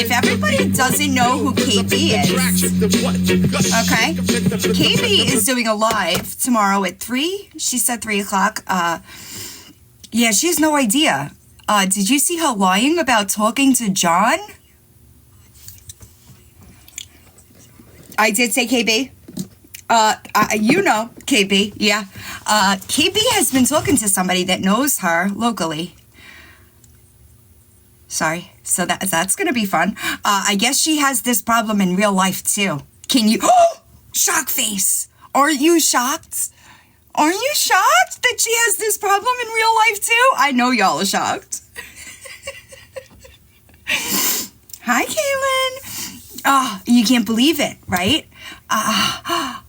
If everybody doesn't know who KB is, okay, KB is doing a live tomorrow at 3. She said 3 o'clock. Yeah, she has no idea. Did you see her lying about talking to John? I did say KB. You know KB, yeah. KB has been talking to somebody that knows her locally. Sorry. So that's going to be fun. I guess she has this problem in real life, too. Can you... Oh! Shock face! Aren't you shocked? Aren't you shocked that she has this problem in real life, too? I know y'all are shocked. Hi, Kaylin. Oh, you can't believe it, right?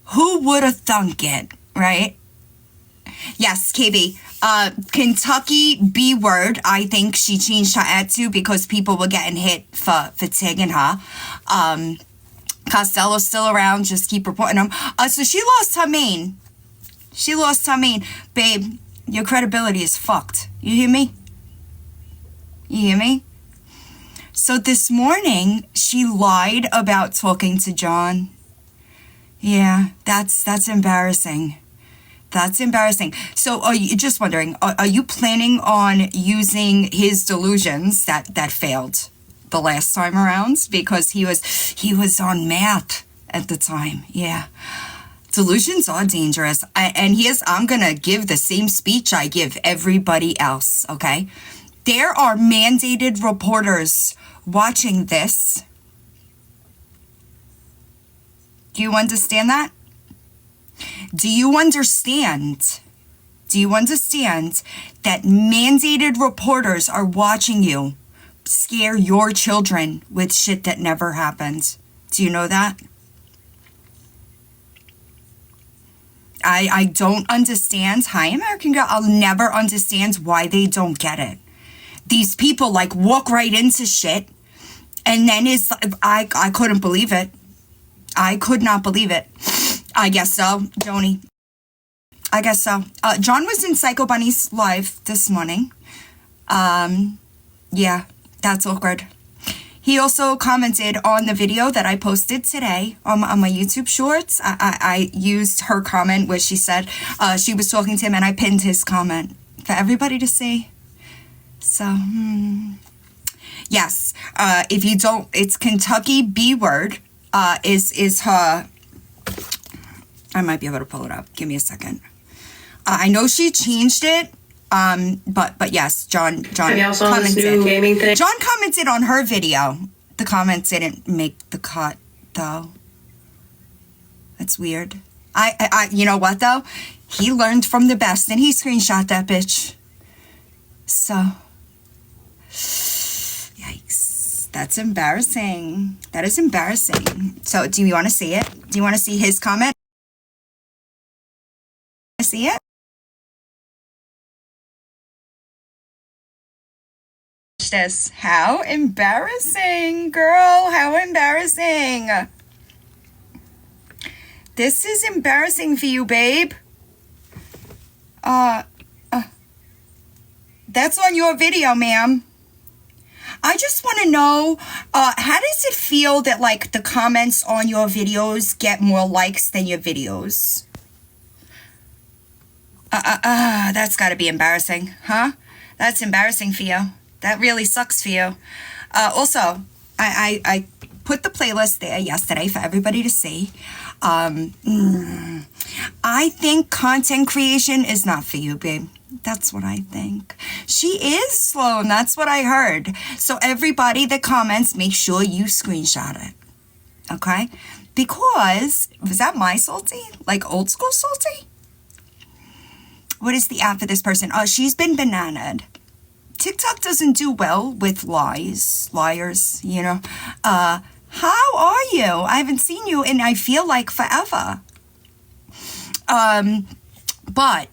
Who would have thunk it, right? Yes, KB. Kentucky B word, I think she changed her ad to because people were getting hit for tagging her. Costello's still around, just keep reporting them. So she lost her main. She lost her main. Babe, your credibility is fucked. You hear me? You hear me? So this morning, she lied about talking to John. Yeah, that's embarrassing. That's embarrassing. So are you just wondering, are you planning on using his delusions that failed the last time around? Because he was on math at the time. Yeah. Delusions are dangerous. And I'm going to give the same speech I give everybody else, okay? There are mandated reporters watching this. Do you understand that? Do you understand? Do you understand that mandated reporters are watching you scare your children with shit that never happened? Do you know that? I don't understand. Hi, American Girl. I'll never understand why they don't get it. These people like walk right into shit, and then I couldn't believe it. I could not believe it. I guess so, Joni. I guess so. John was in Psycho Bunny's live this morning. Yeah, that's awkward. He also commented on the video that I posted today on my YouTube shorts. I used her comment where she said she was talking to him, and I pinned his comment for everybody to see. So, yes. If you don't, it's Kentucky B word is her... I might be able to pull it up. Give me a second. I know she changed it, but yes, John commented. John commented on her video. The comments didn't make the cut, though. That's weird. I you know what though? He learned from the best, and he screenshot that bitch. So, yikes. That's embarrassing. That is embarrassing. So, do you want to see it? Do you want to see his comment? See it? This. How embarrassing, girl. How embarrassing. This is embarrassing for you, babe. That's on your video, ma'am. I just want to know, how does it feel that, like, the comments on your videos get more likes than your videos? That's gotta be embarrassing, huh? That's embarrassing for you. That really sucks for you. Also, I put the playlist there yesterday for everybody to see. I think content creation is not for you, babe. That's what I think. She is slow, and that's what I heard. So everybody that comments, make sure you screenshot it. Okay? Because, was that my salty? Like old school salty? What is the app for this person? Oh, she's been bananaed. TikTok doesn't do well with liars, you know. How are you? I haven't seen you in, I feel like, forever. But,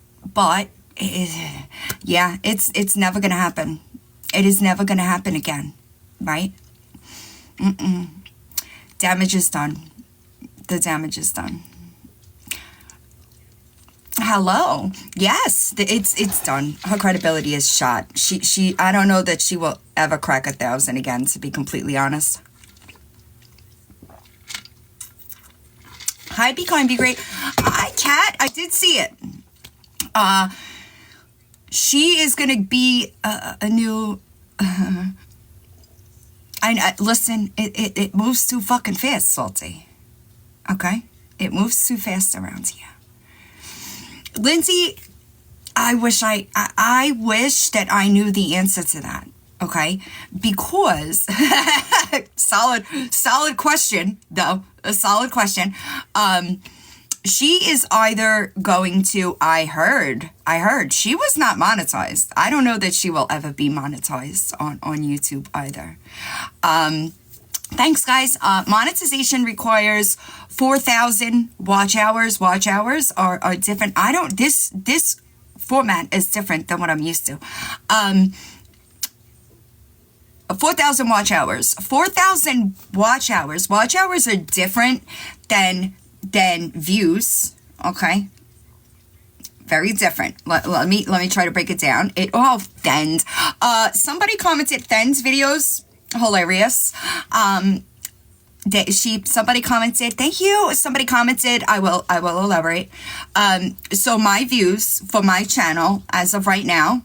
yeah, it's never gonna happen. It is never gonna happen again, right? Damage is done. The damage is done. Hello. Yes, it's done. Her credibility is shot. She I don't know that she will ever crack 1,000 again, to be completely honest. Hi, be kind, be great. Hi, Kat. I did see it. She is going to be a new... listen, it moves too fucking fast, Salty. Okay? It moves too fast around here. Lindsay, I wish that I knew the answer to that. Okay? Because solid question, though. A solid question. She is either going to, I heard she was not monetized. I don't know that she will ever be monetized on YouTube either. Thanks, guys. Monetization requires 4,000 watch hours. Watch hours are different. This format is different than what I'm used to. 4,000 watch hours. 4,000 watch hours. Watch hours are different than views. Okay, very different. Let me try to break it down. Thens. Somebody commented Then's videos hilarious. Somebody commented, thank you. Somebody commented, I will elaborate. So my views for my channel as of right now,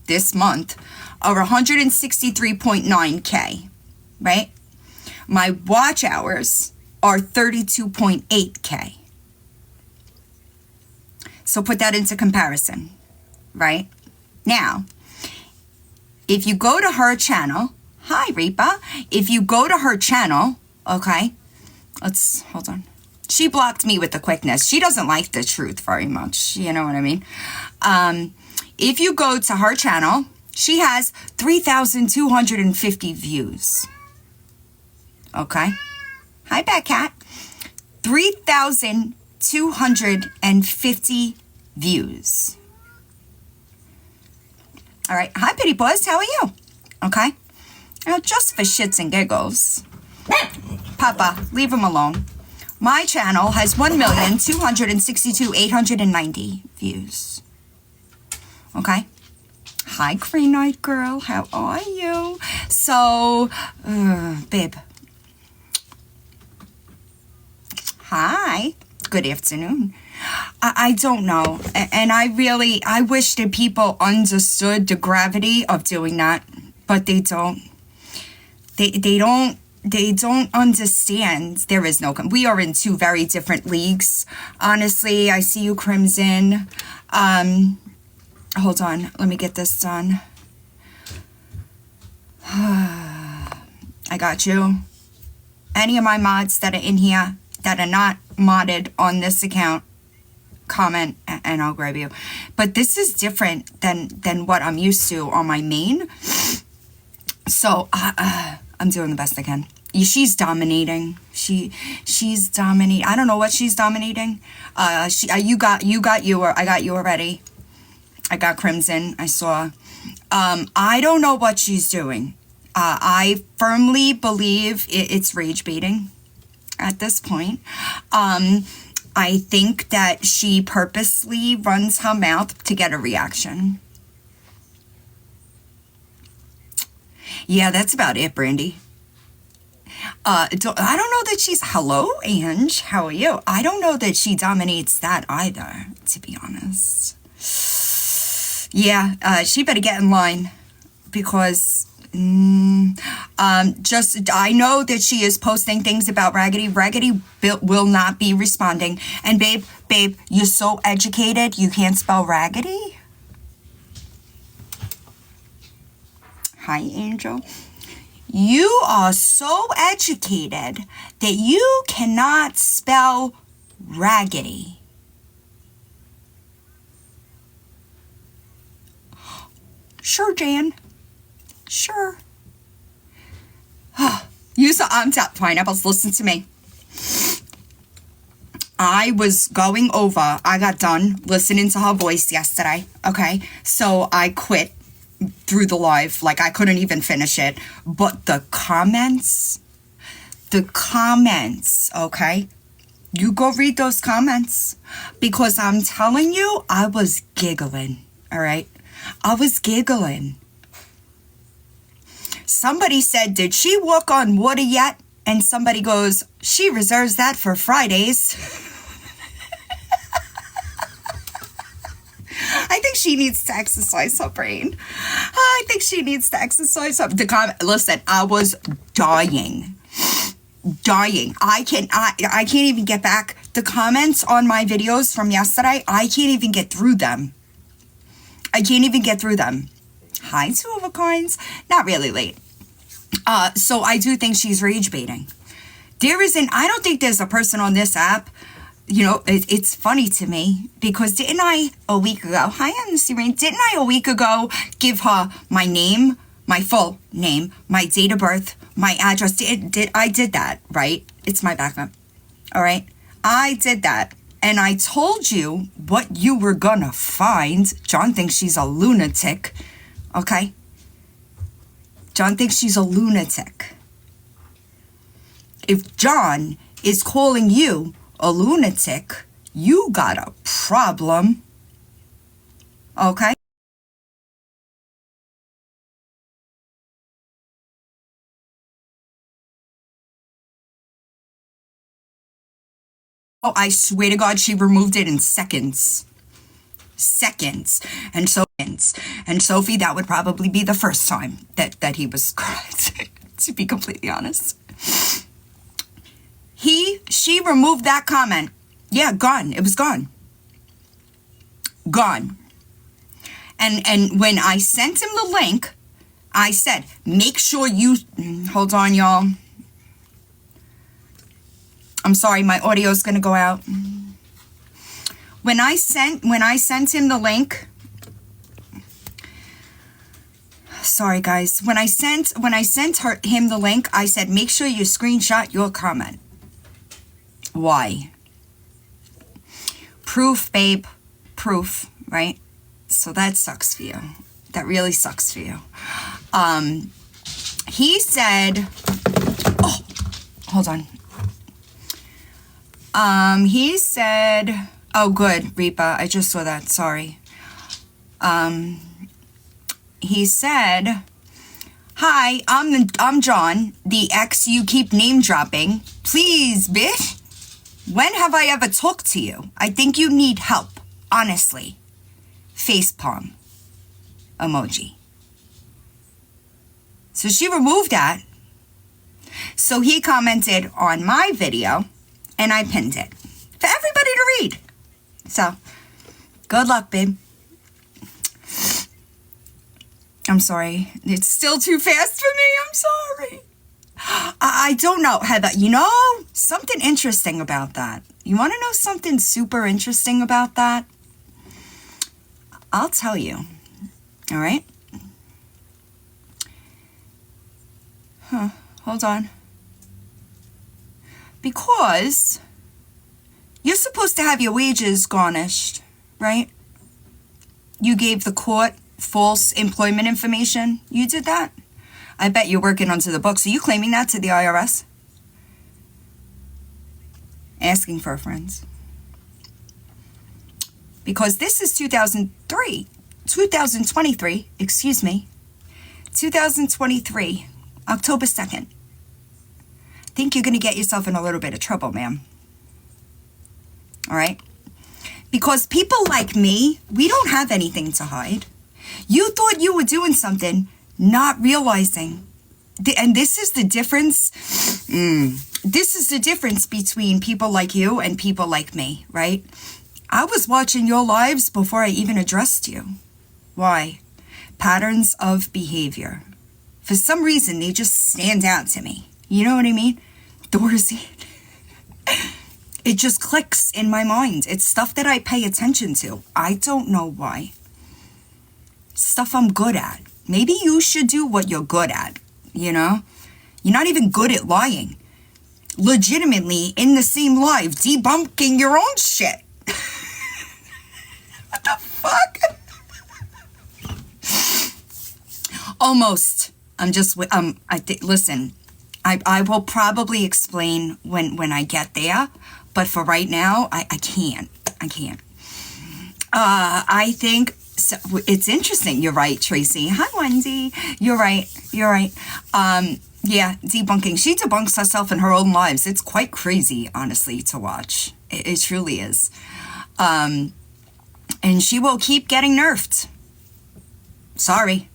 this month, are 163.9K, right? My watch hours are 32.8K. So put that into comparison, right? Now, if you go to her channel, hi, Reaper. If you go to her channel, okay, hold on. She blocked me with the quickness. She doesn't like the truth very much. You know what I mean? If you go to her channel, she has 3,250 views. Okay? Hi, Bad Cat. 3,250 views. All right. Hi, Pity Buzz. How are you? Okay. Now, just for shits and giggles, Papa, leave him alone. My channel has 1,262,890 views. Okay. Hi, Green Eyed Girl. How are you? So, babe. Hi. Good afternoon. I don't know. And I wish that people understood the gravity of doing that, but they don't. They don't understand. There is no... We are in two very different leagues. Honestly, I see you, Crimson. Hold on. Let me get this done. I got you. Any of my mods that are in here that are not modded on this account, comment and I'll grab you. But this is different than what I'm used to on my main. So I'm doing the best I can. She's dominating. She's dominating. I don't know what she's dominating. You got you. I got you already. I got Crimson. I saw. I don't know what she's doing. I firmly believe it's rage baiting at this point. I think that she purposely runs her mouth to get a reaction. Yeah, that's about it, Brandy. I don't know that she's... Hello, Ange. How are you? I don't know that she dominates that either, to be honest. Yeah, she better get in line because... I know that she is posting things about Raggedy. Raggedy will not be responding. And babe, you're so educated, you can't spell Raggedy? Hi, Angel. You are so educated that you cannot spell Raggedy. Sure, Jan. Sure. Use the on top pineapples. Listen to me. I was going over. I got done listening to her voice yesterday. Okay. So I quit through the live. Like I couldn't even finish it. But the comments. Okay. You go read those comments. Because I'm telling you, I was giggling. All right. I was giggling. Somebody said, did she walk on water yet? And somebody goes, she reserves that for Fridays. she needs to exercise her brain. I think she needs to exercise her. Listen, I was dying. I can't even get back the comments on my videos from yesterday. I can't even get through them. Hi, Two of a Kinds. Not really late. So I do think she's rage baiting. I don't think there's a person on this app. You know, it's funny to me because didn't I a week ago give her my name, my full name, my date of birth, my address? I did that, right? It's my backup. All right. I did that. And I told you what you were gonna find. John thinks she's a lunatic. Okay? John thinks she's a lunatic. If John is calling you a lunatic, you got a problem. Okay? Oh, I swear to God, she removed it in seconds. And Sophie, that would probably be the first time that he was correct, to be completely honest. She removed that comment. Yeah, gone. It was gone. Gone. And when I sent him the link, I said, make sure you, hold on, y'all. I'm sorry, my audio's gonna go out. When I sent him the link, sorry guys, when I sent him the link, I said, make sure you screenshot your comment. Why? Proof, babe. Proof, right? So that sucks for you. That really sucks for you. He said, oh, hold on. He said, oh, good, Reaper. I just saw that. Sorry. He said, hi, I'm John, the ex you keep name dropping. Please, bitch. When have I ever talked to you? I think you need help. Honestly. Facepalm emoji. So she removed that. So he commented on my video and I pinned it for everybody to read. So good luck, babe. I'm sorry. It's still too fast for me. I'm sorry. I don't know, Heather. You know, something interesting about that. You want to know something super interesting about that? I'll tell you. All right? Hold on. Because you're supposed to have your wages garnished, right? You gave the court false employment information. You did that? I bet you're working onto the books. Are you claiming that to the IRS? Asking for friends. Because this is 2023, excuse me. 2023, October 2nd. Think you're going to get yourself in a little bit of trouble, ma'am. All right? Because people like me, we don't have anything to hide. You thought you were doing something, not realizing. And this is the difference. This is the difference between people like you and people like me, right? I was watching your lives before I even addressed you. Why? Patterns of behavior. For some reason, they just stand out to me. You know what I mean? Dorsey. It just clicks in my mind. It's stuff that I pay attention to. I don't know why. Stuff I'm good at. Maybe you should do what you're good at, you know? You're not even good at lying. Legitimately, in the same live, debunking your own shit. What the fuck? Almost. Listen, I will probably explain when I get there, but for right now, I can't. I think so, it's interesting. You're right, Tracy. Hi, Wendy. You're right. Yeah, debunking. She debunks herself in her own lives. It's quite crazy, honestly, to watch. It truly is. And she will keep getting nerfed. Sorry.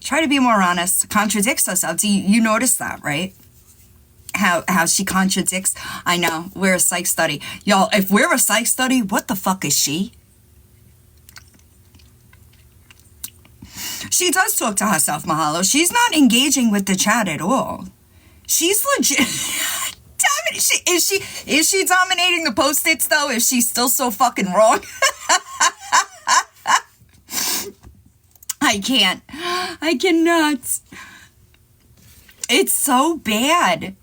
Try to be more honest. Contradicts herself. You notice that, right? How she contradicts. I know. We're a psych study. Y'all, if we're a psych study, what the fuck is she? She does talk to herself, Mahalo. She's not engaging with the chat at all. She's legit. Damn it. Is she dominating the post-its, though? Is she still so fucking wrong? I can't. I cannot. It's so bad.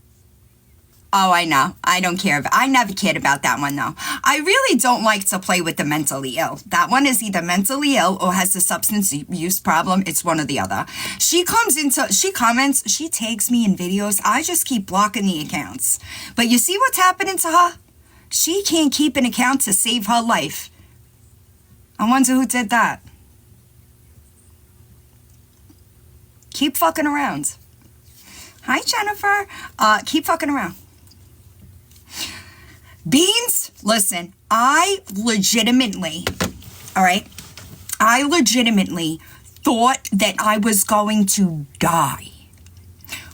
Oh, I know. I don't care. I never cared about that one, though. I really don't like to play with the mentally ill. That one is either mentally ill or has a substance use problem. It's one or the other. She comments, she tags me in videos. I just keep blocking the accounts. But you see what's happening to her? She can't keep an account to save her life. I wonder who did that. Keep fucking around. Hi, Jennifer. Keep fucking around. Beans, listen, I legitimately thought that I was going to die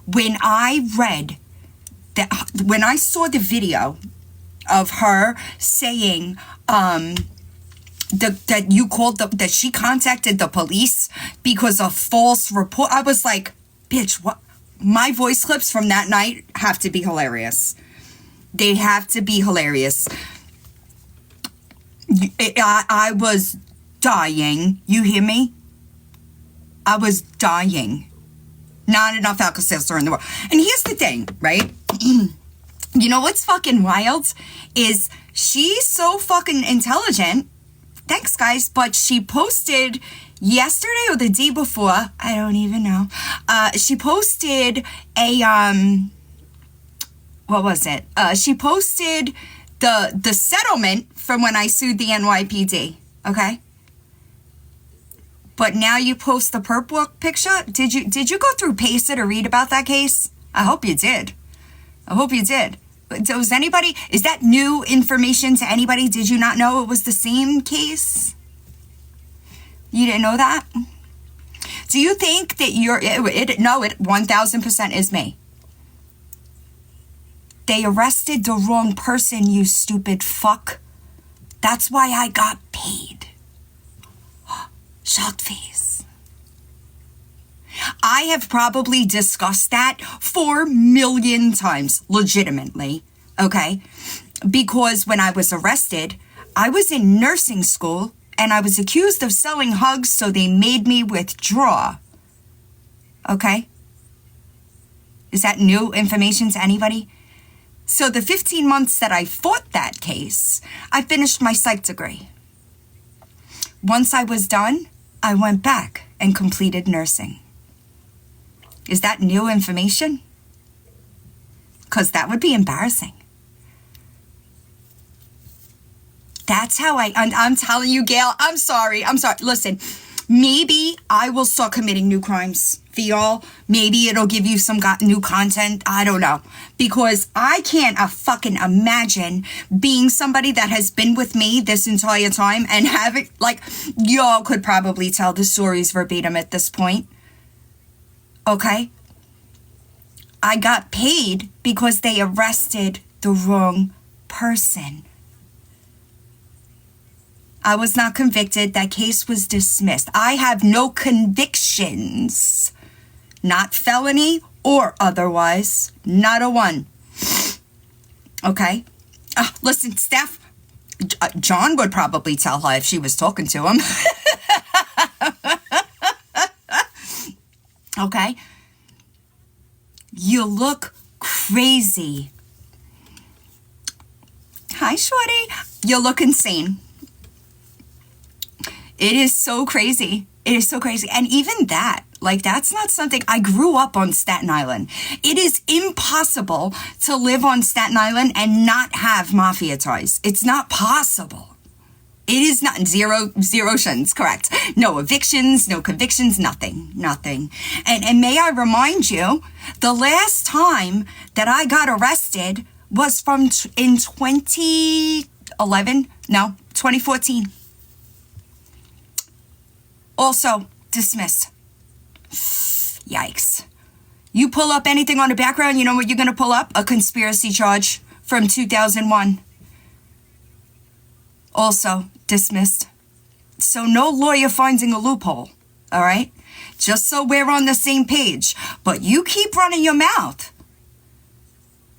when I read that, when I saw the video of her saying that she contacted the police because of false report. I was like, bitch, what? My voice clips from that night have to be hilarious. They have to be hilarious. I was dying. You hear me? I was dying. Not enough Alka-Seltzer in the world. And here's the thing, right? You know what's fucking wild? Is she's so fucking intelligent. Thanks, guys. But she posted yesterday or the day before, I don't even know. She posted a what was it? She posted the settlement from when I sued the NYPD. Okay. But now you post the perp walk picture. Did you go through Pacer to read about that case? I hope you did. I hope you did. Is that new information to anybody? Did you not know it was the same case? You didn't know that? Do you think that it 1000% is me. They arrested the wrong person, you stupid fuck. That's why I got paid. Shocked face. I have probably discussed that 4 million times, legitimately, okay? Because when I was arrested, I was in nursing school and I was accused of selling hugs, so they made me withdraw. Okay? Is that new information to anybody? So the 15 months that I fought that case, I finished my psych degree. Once I was done, I went back and completed nursing. Is that new information? Because that would be embarrassing. That's how I'm telling you, Gail, I'm sorry. Listen, maybe I will start committing new crimes for y'all. Maybe it'll give you some new content. I don't know. Because I can't fucking imagine being somebody that has been with me this entire time and having, like, y'all could probably tell the stories verbatim at this point. Okay? I got paid because they arrested the wrong person. I was not convicted. That case was dismissed. I have no convictions. Not felony or otherwise. Not a one. Okay? Listen, Steph, John would probably tell her if she was talking to him. Okay? You look crazy. Hi, shorty. You look insane. It is so crazy. It is so crazy. And even that, like, that's not something. I grew up on Staten Island. It is impossible to live on Staten Island and not have mafia ties. It's not possible. It is not. Zero shins, correct. No evictions, no convictions, nothing. And may I remind you, the last time that I got arrested was in 2014. Also dismissed. Yikes. You pull up anything on the background, you know what you're going to pull up? A conspiracy charge from 2001. Also dismissed. So no lawyer finding a loophole, all right? Just so we're on the same page. But you keep running your mouth.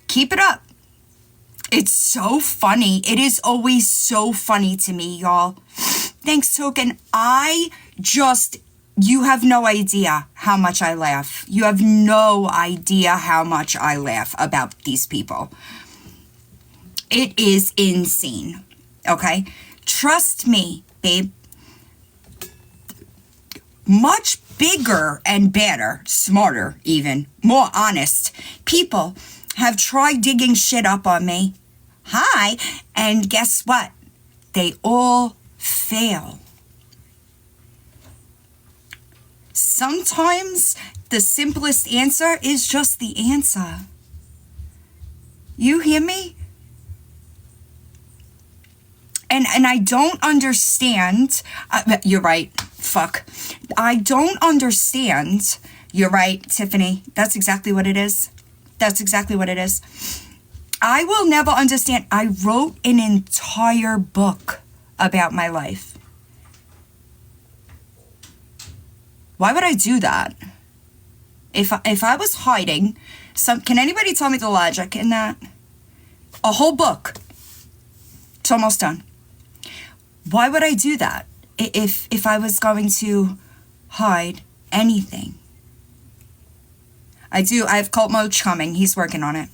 Keep it up. It's so funny. It is always so funny to me, y'all. Thanks, Token. You have no idea how much I laugh. You have no idea how much I laugh about these people. It is insane, okay? Trust me, babe. Much bigger and better, smarter even, more honest people have tried digging shit up on me. Hi, and guess what? They all fail. Sometimes the simplest answer is just the answer. You hear me? And I don't understand. You're right. Fuck. I don't understand. You're right, Tiffany. That's exactly what it is. That's exactly what it is. I will never understand. I wrote an entire book about my life. Why would I do that? If I was hiding can anybody tell me the logic in that? A whole book. It's almost done. Why would I do that if I was going to hide anything? I have Cult Moch coming. He's working on it.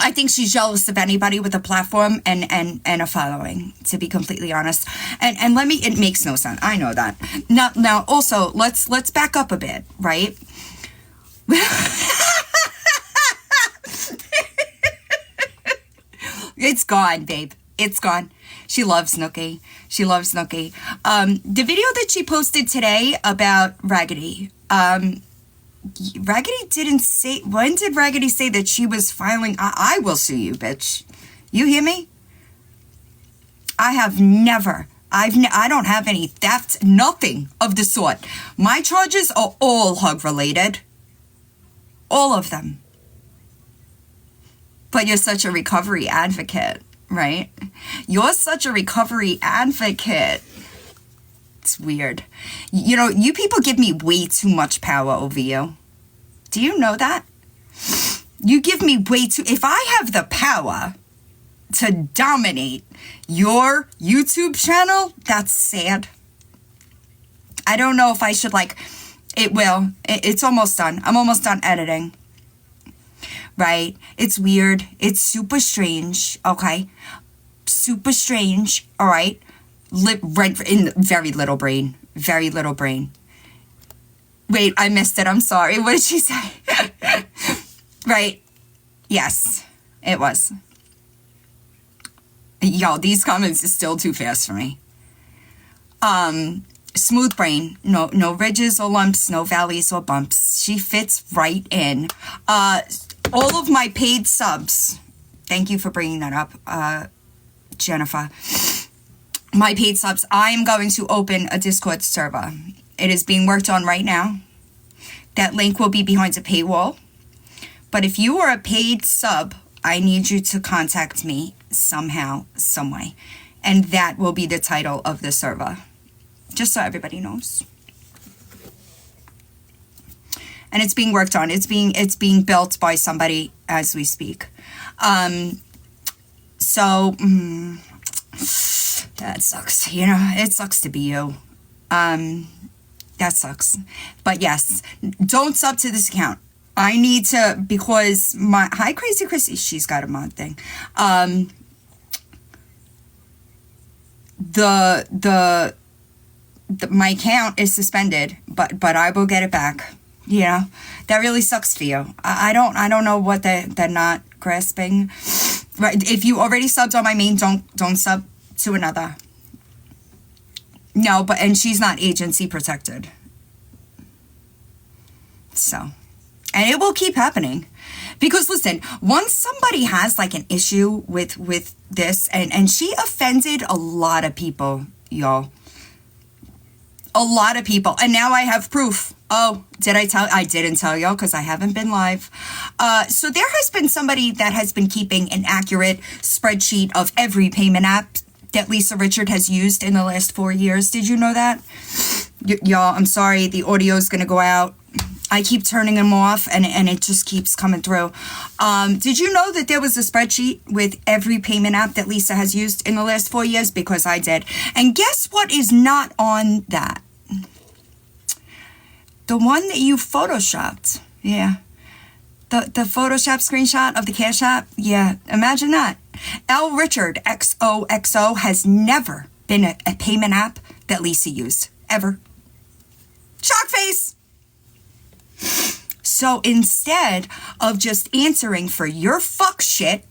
I think she's jealous of anybody with a platform and a following, to be completely honest. And it makes no sense. I know that. Now also, let's back up a bit, right? It's gone, babe. It's gone. She loves Nookie. The video that she posted today about Raggedy, Raggedy didn't say, when did Raggedy say that she was filing? I will sue you, bitch. You hear me? I don't have any theft, nothing of the sort. My charges are all hug related. All of them. But you're such a recovery advocate, right? You're such a recovery advocate. It's weird. You know, you people give me way too much power over you. Do you know that? You give me way too... If I have the power to dominate your YouTube channel, that's sad. I don't know if I should, it will. It's almost done. I'm almost done editing. Right? It's weird. It's super strange. Okay? Super strange. All right? Right in very little brain. Very little brain. Wait, I missed it. I'm sorry. What did she say? Right. Yes, it was. Y'all, these comments is still too fast for me. Smooth brain. No ridges or lumps, no valleys or bumps. She fits right in. All of my paid subs. Thank you for bringing that up, Jennifer. My paid subs, I am going to open a Discord server. It is being worked on right now. That link will be behind a paywall. But if you are a paid sub, I need you to contact me somehow, some way. And that will be the title of the server. Just so everybody knows. And it's being worked on. It's being built by somebody as we speak. So that sucks. You know, it sucks to be you. That sucks. But yes, don't sub to this account. I need to, because hi Crazy Chrissy, she's got a mod thing. My account is suspended, but I will get it back. You know, that really sucks for you. I don't know what they're not grasping. Right? If you already subbed on my main, don't sub to another. No, and she's not agency protected. So, and it will keep happening. Because listen, once somebody has an issue with this, and she offended a lot of people, y'all. A lot of people. And now I have proof. Oh, I didn't tell y'all because I haven't been live. So there has been somebody that has been keeping an accurate spreadsheet of every payment app that Lisa Richard has used in the last 4 years. Did you know that? Y'all, I'm sorry. The audio is going to go out. I keep turning them off and it just keeps coming through. Did you know that there was a spreadsheet with every payment app that Lisa has used in the last 4 years? Because I did. And guess what is not on that? The one that you photoshopped. Yeah. The Photoshop screenshot of the Cash App. Yeah. Imagine that. L. Richard XOXO has never been a payment app that Lisa used. Ever. Shock face. So instead of just answering for your fuck shit,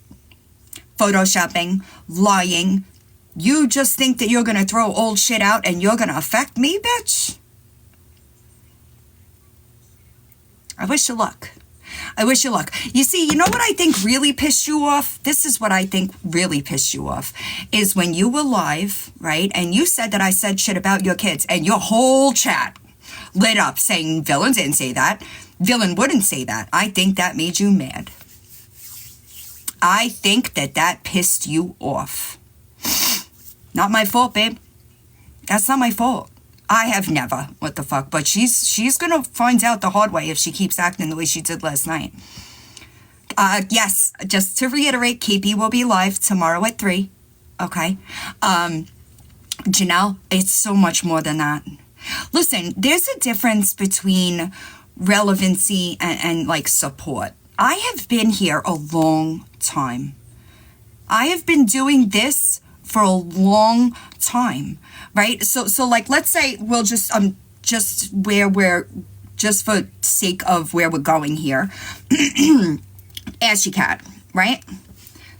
photoshopping, lying, you just think that you're going to throw old shit out and you're going to affect me, bitch? I wish you luck. I wish you luck. You see, you know what I think really pissed you off? This is what I think really pissed you off. Is when you were live, right? And you said that I said shit about your kids and your whole chat lit up saying Villain didn't say that. Villain wouldn't say that. I think that made you mad. I think that pissed you off. Not my fault, babe. That's not my fault. I have never. What the fuck? But she's gonna find out the hard way if she keeps acting the way she did last night. Yes, just to reiterate, KB will be live tomorrow at 3. Okay? Janelle, it's so much more than that. Listen, there's a difference between relevancy and like support. I have been here a long time. I have been doing this for a long time, right? So like, let's say we'll just for sake of where we're going here, Ashy Cat, right?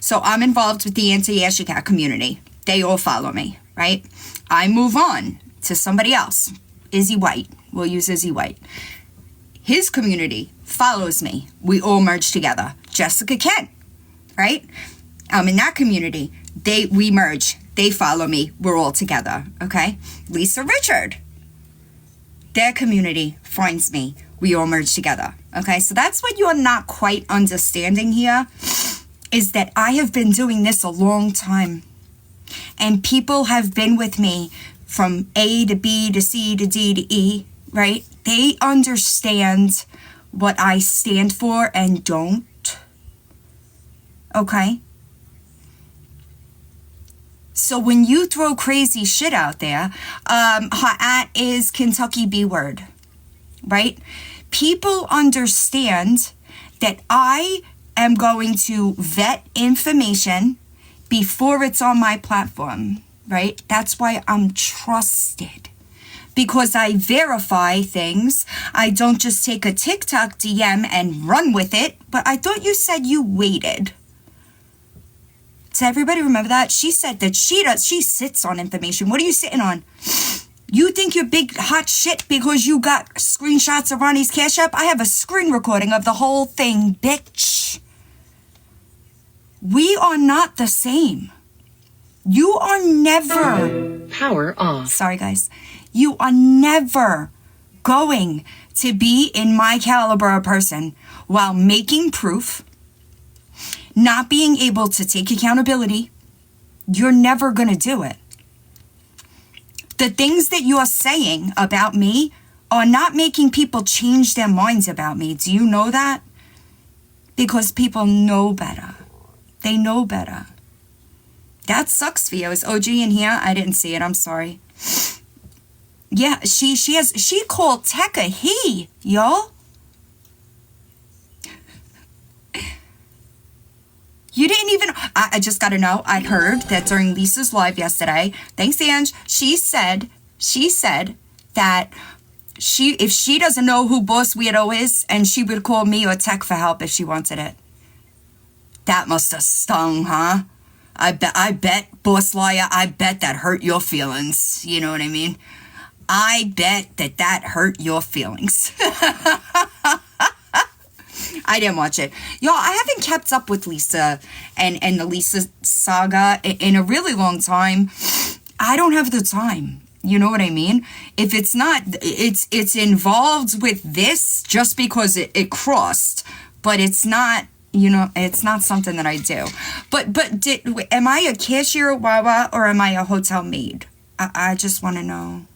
So I'm involved with the anti-Ashy Cat community. They all follow me, right? I move on to somebody else. Izzy White. We'll use Izzy White. His community follows me. We all merge together. Jessica Kent, right? I'm in that community. We merge. They follow me. We're all together, okay? Lisa Richard. Their community finds me. We all merge together, okay? So that's what you're not quite understanding here, is that I have been doing this a long time. And people have been with me from A to B to C to D to E, right? They understand what I stand for and don't. Okay? So when you throw crazy shit out there, her at is Kentucky B word, right? People understand that I am going to vet information before it's on my platform, right? That's why I'm trusted. Because I verify things. I don't just take a TikTok DM and run with it. But I thought you said you waited. Does everybody remember that? She said that she sits on information. What are you sitting on? You think you're big hot shit because you got screenshots of Ronnie's Cash App? I have a screen recording of the whole thing, bitch. We are not the same. You are never... Power off. Sorry, guys. You are never going to be in my caliber of person while making proof, not being able to take accountability. You're never going to do it. The things that you're saying about me are not making people change their minds about me. Do you know that? Because people know better. They know better. That sucks for you. Is OG in here? I didn't see it. I'm sorry. Yeah, she called Tech a he, y'all. You didn't even, I just got to know, I heard that during Lisa's live yesterday, thanks Ange, she said that if she doesn't know who Boss Weirdo is, and she would call me or Tech for help if she wanted it. That must have stung, huh? I bet, Boss Liar, I bet that hurt your feelings. You know what I mean? I bet that hurt your feelings. I didn't watch it. Y'all, I haven't kept up with Lisa and the Lisa saga in a really long time. I don't have the time. You know what I mean? If it's not, it's involved with this just because it crossed, but it's not, you know, it's not something that I do. But am I a cashier at Wawa or am I a hotel maid? I just want to know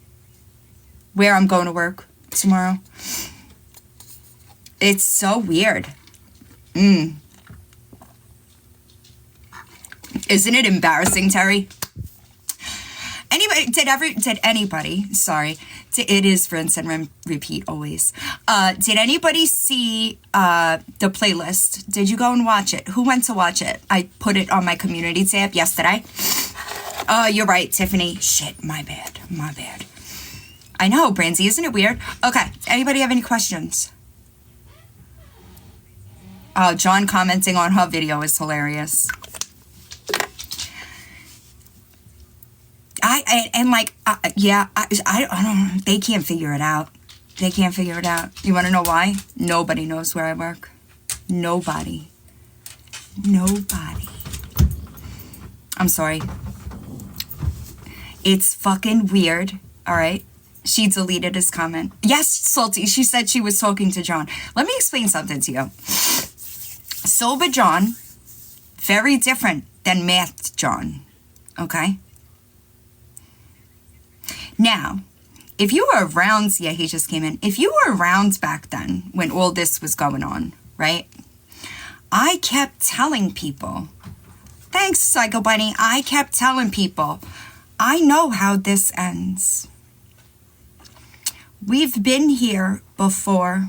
where I'm going to work tomorrow. It's so weird. Isn't it embarrassing, Terry? It is rinse and repeat always. Did anybody see the playlist? Did you go and watch it? Who went to watch it? I put it on my community tab yesterday. Oh, you're right, Tiffany. Shit, my bad. I know, Brandy, isn't it weird? Okay, anybody have any questions? Oh, John commenting on her video is hilarious. I don't know. They can't figure it out. You want to know why? Nobody knows where I work. Nobody. I'm sorry. It's fucking weird. All right. She deleted his comment. Yes, Salty. She said she was talking to John. Let me explain something to you. Sober John, very different than math John. Okay? Now, if you were around, yeah, he just came in. If you were around back then when all this was going on, right? I kept telling people, thanks, Psycho Bunny. I kept telling people, I know how this ends. We've been here before.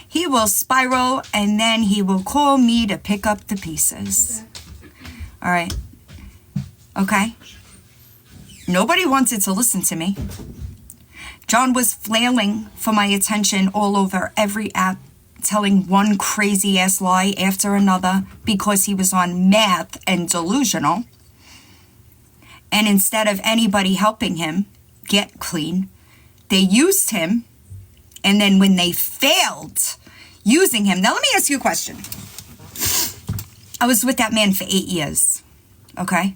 He will spiral and then he will call me to pick up the pieces. All right. Okay. Nobody wanted to listen to me. John was flailing for my attention all over every app, telling one crazy ass lie after another because he was on meth and delusional. And instead of anybody helping him get clean, they used him. And then when they failed using him, now let me ask you a question. I was with that man for 8 years, okay?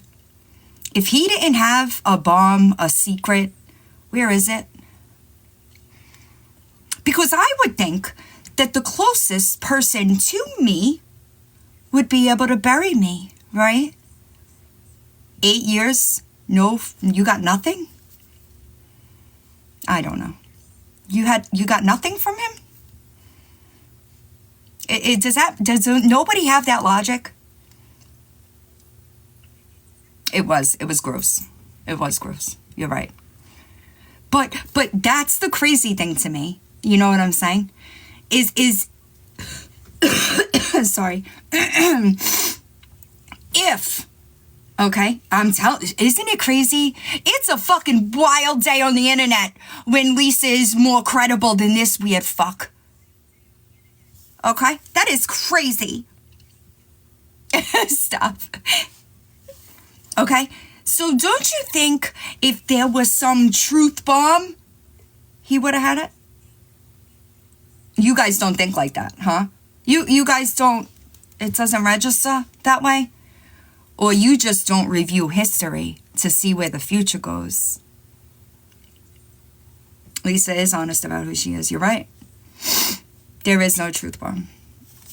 If he didn't have a bomb, a secret, where is it? Because I would think that the closest person to me would be able to bury me, right? 8 years, no, you got nothing? I don't know. You got nothing from him? Does nobody have that logic? It was gross. It was gross. You're right. But that's the crazy thing to me. You know what I'm saying? Is sorry. If, okay, I'm telling, isn't it crazy? It's a fucking wild day on the internet when Lisa is more credible than this weird fuck. Okay? That is crazy. Stop. Okay? So don't you think if there was some truth bomb, he would have had it? You guys don't think like that, huh? You guys don't, it doesn't register that way? Or you just don't review history to see where the future goes? Lisa is honest about who she is. You're right. There is no truth bomb.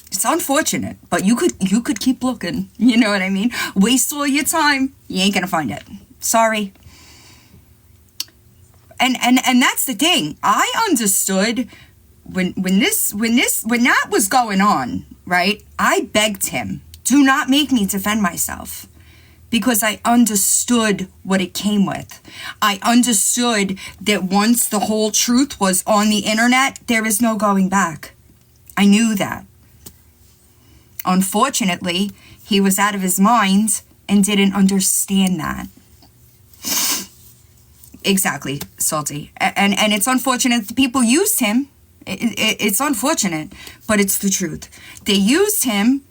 It's unfortunate, but you could keep looking. You know what I mean? Waste all your time. You ain't gonna find it. Sorry. And that's the thing. I understood when that was going on, right? I begged him, do not make me defend myself. Because I understood what it came with. I understood that once the whole truth was on the internet, there is no going back. I knew that. Unfortunately, he was out of his mind and didn't understand that. Exactly, Salty. And it's unfortunate that people used him. It's unfortunate, but it's the truth. They used him,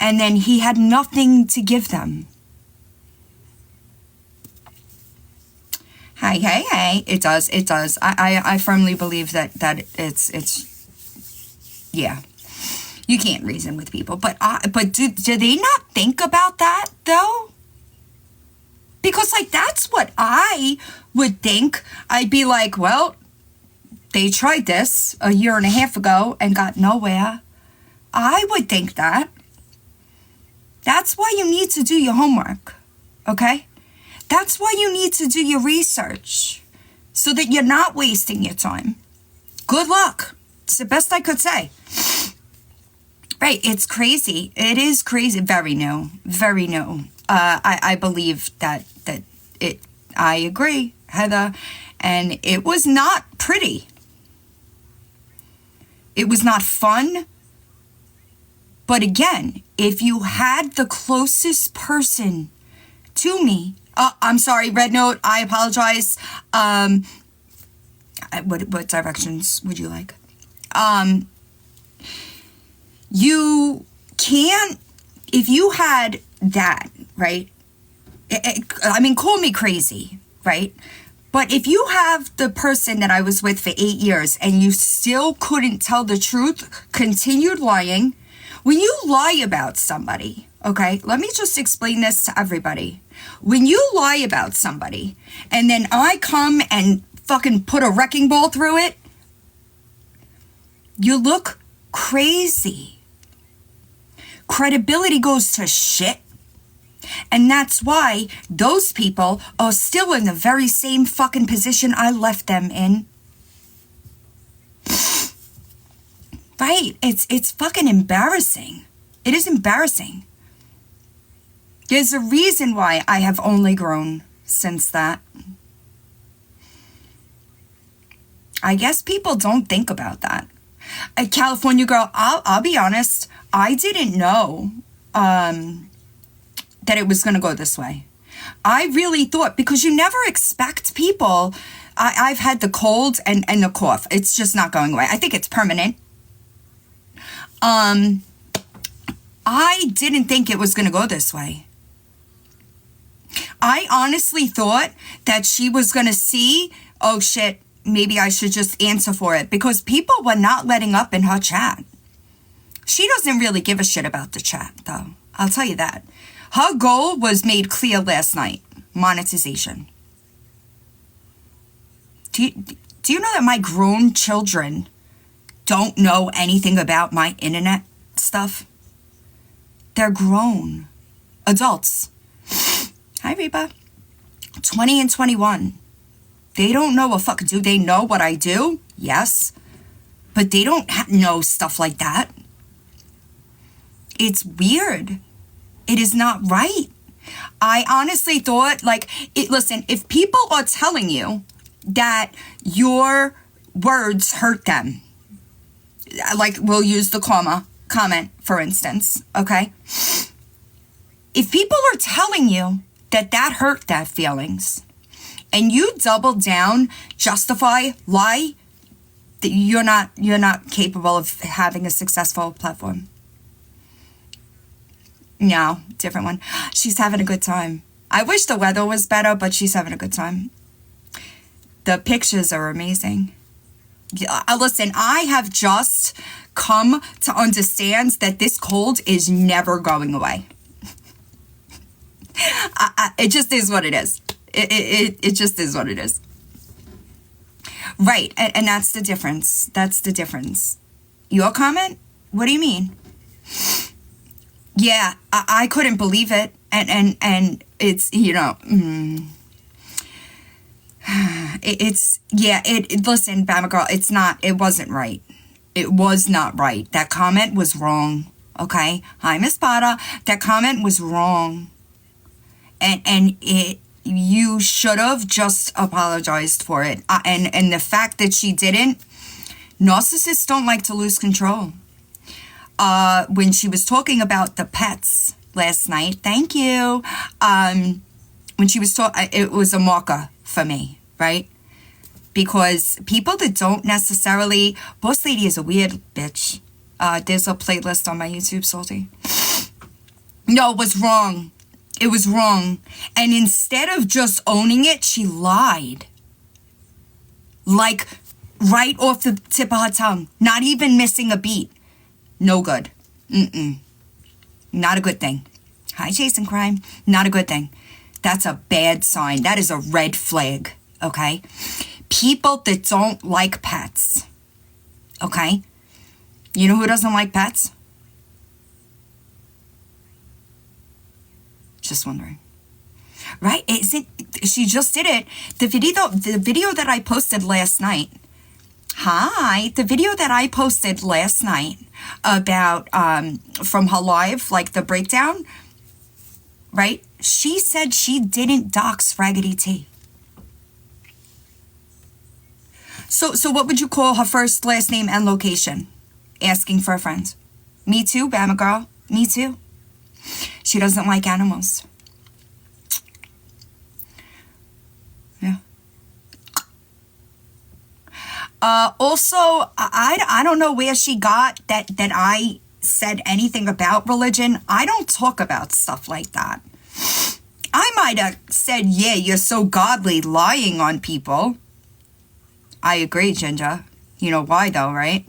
and then he had nothing to give them. Hey. It does. I firmly believe that it's yeah. You can't reason with people, but do they not think about that though? Because, like, that's what I would think. I'd be like, well, they tried this a year and a half ago and got nowhere. I would think that. That's why you need to do your homework, okay? That's why you need to do your research so that you're not wasting your time. Good luck. It's the best I could say. Right, it's crazy. It is crazy. Very new. Very new. I believe that I agree, Heather. And it was not pretty. It was not fun. But again, if you had the closest person to me, I'm sorry, Red Note, I apologize. What directions would you like? You can't, if you had that, right? I mean, call me crazy, right? But if you have the person that I was with for 8 years and you still couldn't tell the truth, continued lying, when you lie about somebody, okay, let me just explain this to everybody. When you lie about somebody and then I come and fucking put a wrecking ball through it, you look crazy. Credibility goes to shit. And that's why those people are still in the very same fucking position I left them in. Right? It's fucking embarrassing. It is embarrassing. There's a reason why I have only grown since that. I guess people don't think about that. A California girl, I'll be honest, I didn't know that it was going to go this way. I really thought, because you never expect people. I've had the cold and the cough. It's just not going away. I think it's permanent. I didn't think it was going to go this way. I honestly thought that she was going to see, oh shit, maybe I should just answer for it, because people were not letting up in her chat. She doesn't really give a shit about the chat, though. I'll tell you that. Her goal was made clear last night. Monetization. Do you know that my grown children don't know anything about my internet stuff? They're grown. Adults. Hi, Reba. 20 and 21. They don't know a fuck. Do they know what I do? Yes. But they don't know stuff like that. It's weird. It is not right. I honestly thought, listen, if people are telling you that your words hurt them, like we'll use the comment, for instance, okay? If people are telling you that hurt their feelings, and you double down, justify, lie, that you're not capable of having a successful platform. No, different one. She's having a good time. I wish the weather was better, but she's having a good time. The pictures are amazing. Listen, I have just come to understand that this cold is never going away. It just is what it is. It just is what it is. Right, and that's the difference. That's the difference. Your comment? What do you mean? Yeah, I couldn't believe it, and it's, listen, Bama girl, it wasn't right. It was not right. That comment was wrong, okay? Hi, Miss Potter. That comment was wrong. And you should have just apologized for it. And the fact that she didn't, narcissists don't like to lose control. When she was talking about the pets last night, thank you. When she was talking, it was a marker for me, right? Because people that don't necessarily, Boss Lady is a weird bitch. There's a playlist on my YouTube, Salty. No, it was wrong. It was wrong. And instead of just owning it, she lied. Like, right off the tip of her tongue. Not even missing a beat. No good. Not a good thing. Hi, Jason Crime. Not a good thing. That's a bad sign. That is a red flag, okay? People that don't like pets, okay? You know who doesn't like pets? Just wondering. Right? She just did it. The video that I posted last night. The video that I posted last night about from her live, like the breakdown, right? She said she didn't dox Raggedy T. So what would you call her first, last name, and location? Asking for a friend. Me too, Bama girl. Me too. She doesn't like animals. Yeah. Also, I don't know where she got that I said anything about religion. I don't talk about stuff like that. I might have said, yeah, you're so godly, lying on people. I agree, Ginger. You know why though, right?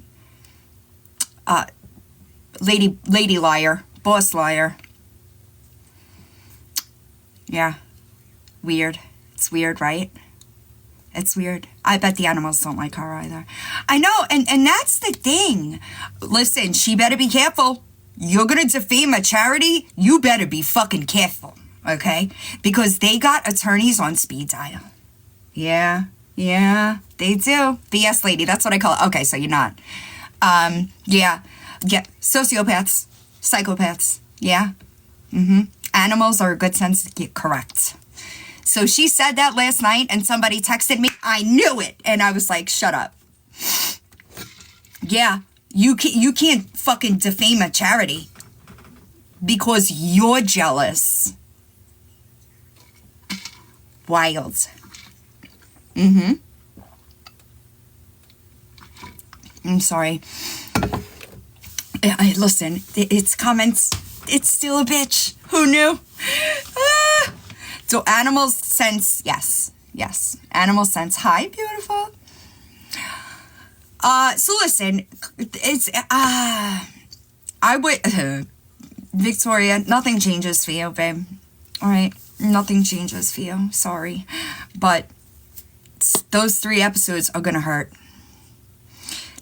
Lady liar, boss liar. Yeah. Weird. It's weird, right? It's weird. I bet the animals don't like her either. I know, and that's the thing. Listen, she better be careful. You're gonna defame a charity, you better be fucking careful, okay? Because they got attorneys on speed dial. Yeah, they do. BS lady, that's what I call it. Okay, so you're not. Yeah, sociopaths, psychopaths, yeah. Animals are a good sense to get correct. So she said that last night and somebody texted me. I knew it. And I was like, shut up. Yeah, you can't fucking defame a charity because you're jealous. Wild. I'm sorry. Listen, it's comments. It's still a bitch. Who knew? So animals sense, yes. Animal sense. Hi, beautiful. So listen, it's, I would, Victoria, nothing changes for you, babe. All right? Nothing changes for you. Sorry. But those 3 episodes are gonna hurt.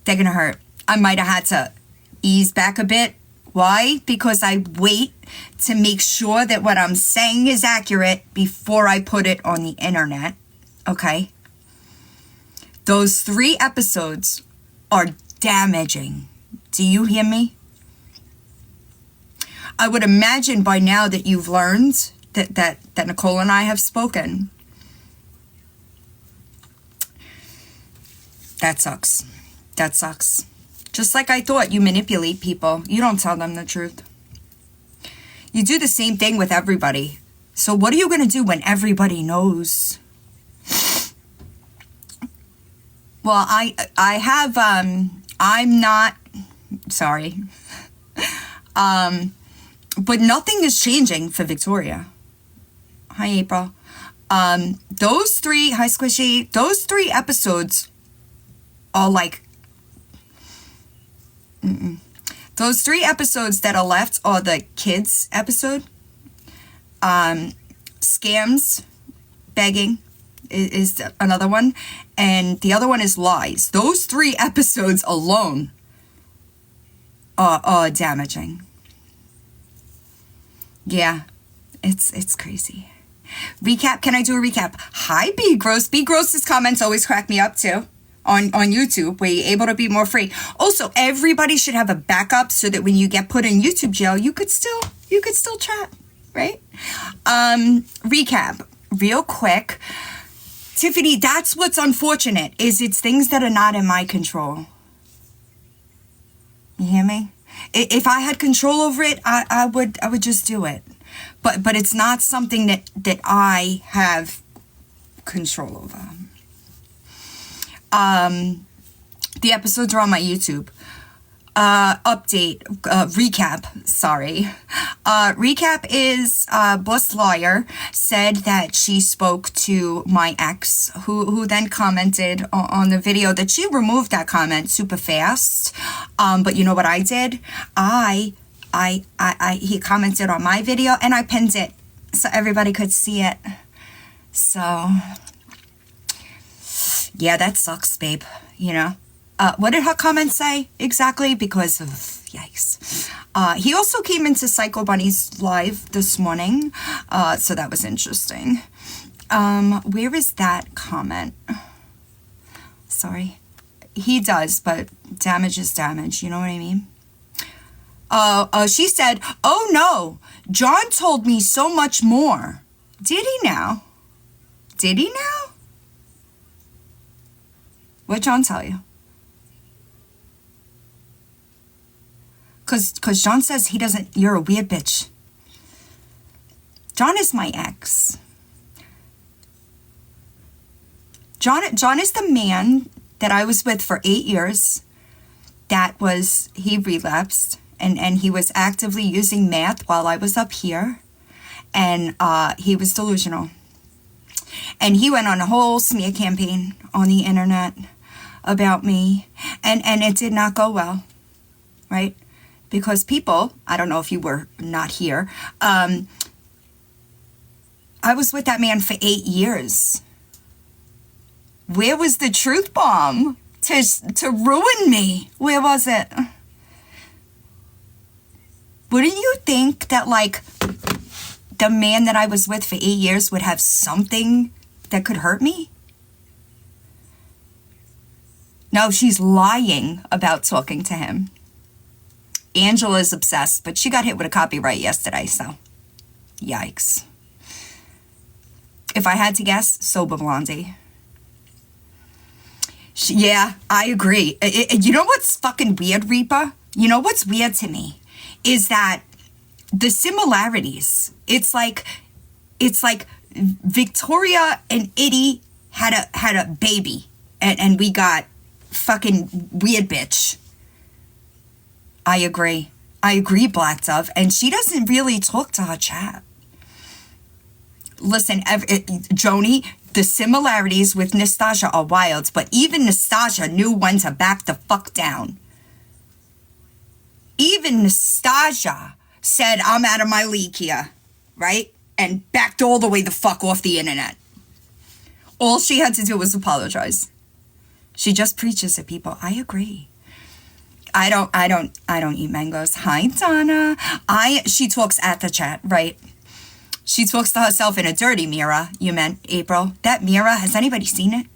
They're gonna hurt. I might have had to ease back a bit. Why? Because I wait to make sure that what I'm saying is accurate before I put it on the internet. Okay? Those 3 episodes are damaging. Do you hear me? I would imagine by now that you've learned that Nicole and I have spoken. That sucks. That sucks. Just like I thought, you manipulate people. You don't tell them the truth. You do the same thing with everybody. So what are you going to do when everybody knows? Well, I have, I'm not, sorry. But nothing is changing for Victoria. Hi, April. Those 3, hi, Squishy, those 3 episodes are like, those 3 episodes that are left are the kids episode. Scams, begging is another one. And the other one is lies. Those 3 episodes alone are damaging. Yeah, it's crazy. Recap, can I do a recap? Hi, B Gross. B Gross's comments always crack me up too. On YouTube, where you're able to be more free. Also, everybody should have a backup so that when you get put in YouTube jail, you could still chat, right? Recap, real quick. Tiffany, that's what's unfortunate, is it's things that are not in my control. You hear me? If I had control over it, I would just do it. But it's not something that I have control over. The episodes are on my YouTube. Recap, sorry. Recap is, Boss Liar said that she spoke to my ex, who then commented on the video that she removed that comment super fast. But you know what I did? He commented on my video and I pinned it so everybody could see it. So, yeah, that sucks, babe, you know. What did her comment say exactly? Because of, yikes. He also came into Psycho Bunny's live this morning, so that was interesting. Where is that comment? Sorry. He does, but damage is damage, you know what I mean? She said, oh no, John told me so much more. Did he now? Did he now? What'd John tell you? Cause John says he doesn't, you're a weird bitch. John is my ex. John is the man that I was with for 8 years. He relapsed and he was actively using meth while I was up here. And he was delusional. And he went on a whole smear campaign on the internet about me. And it did not go well, right? Because people, I don't know if you were not here, I was with that man for 8 years. Where was the truth bomb to ruin me? Where was it? Wouldn't you think that, like, the man that I was with for 8 years would have something that could hurt me? No, she's lying about talking to him. Angela's obsessed, but she got hit with a copyright yesterday, so yikes. If I had to guess, Sober Blondie. Yeah, I agree. You know what's fucking weird, Reaper? You know what's weird to me is that the similarities. It's like Victoria and Itty had a baby, and we got fucking weird bitch. I agree, Black Dove, and she doesn't really talk to her chat. Listen, Joni, the similarities with Nastasia are wild, but even Nastasia knew when to back the fuck down. Even Nastasia said, I'm out of my league here, right? And backed all the way the fuck off the internet. All she had to do was apologize. She just preaches at people. I agree. I don't eat mangoes. Hi, Donna. She talks at the chat, right? She talks to herself in a dirty mirror. You meant, April. That mirror, has anybody seen it?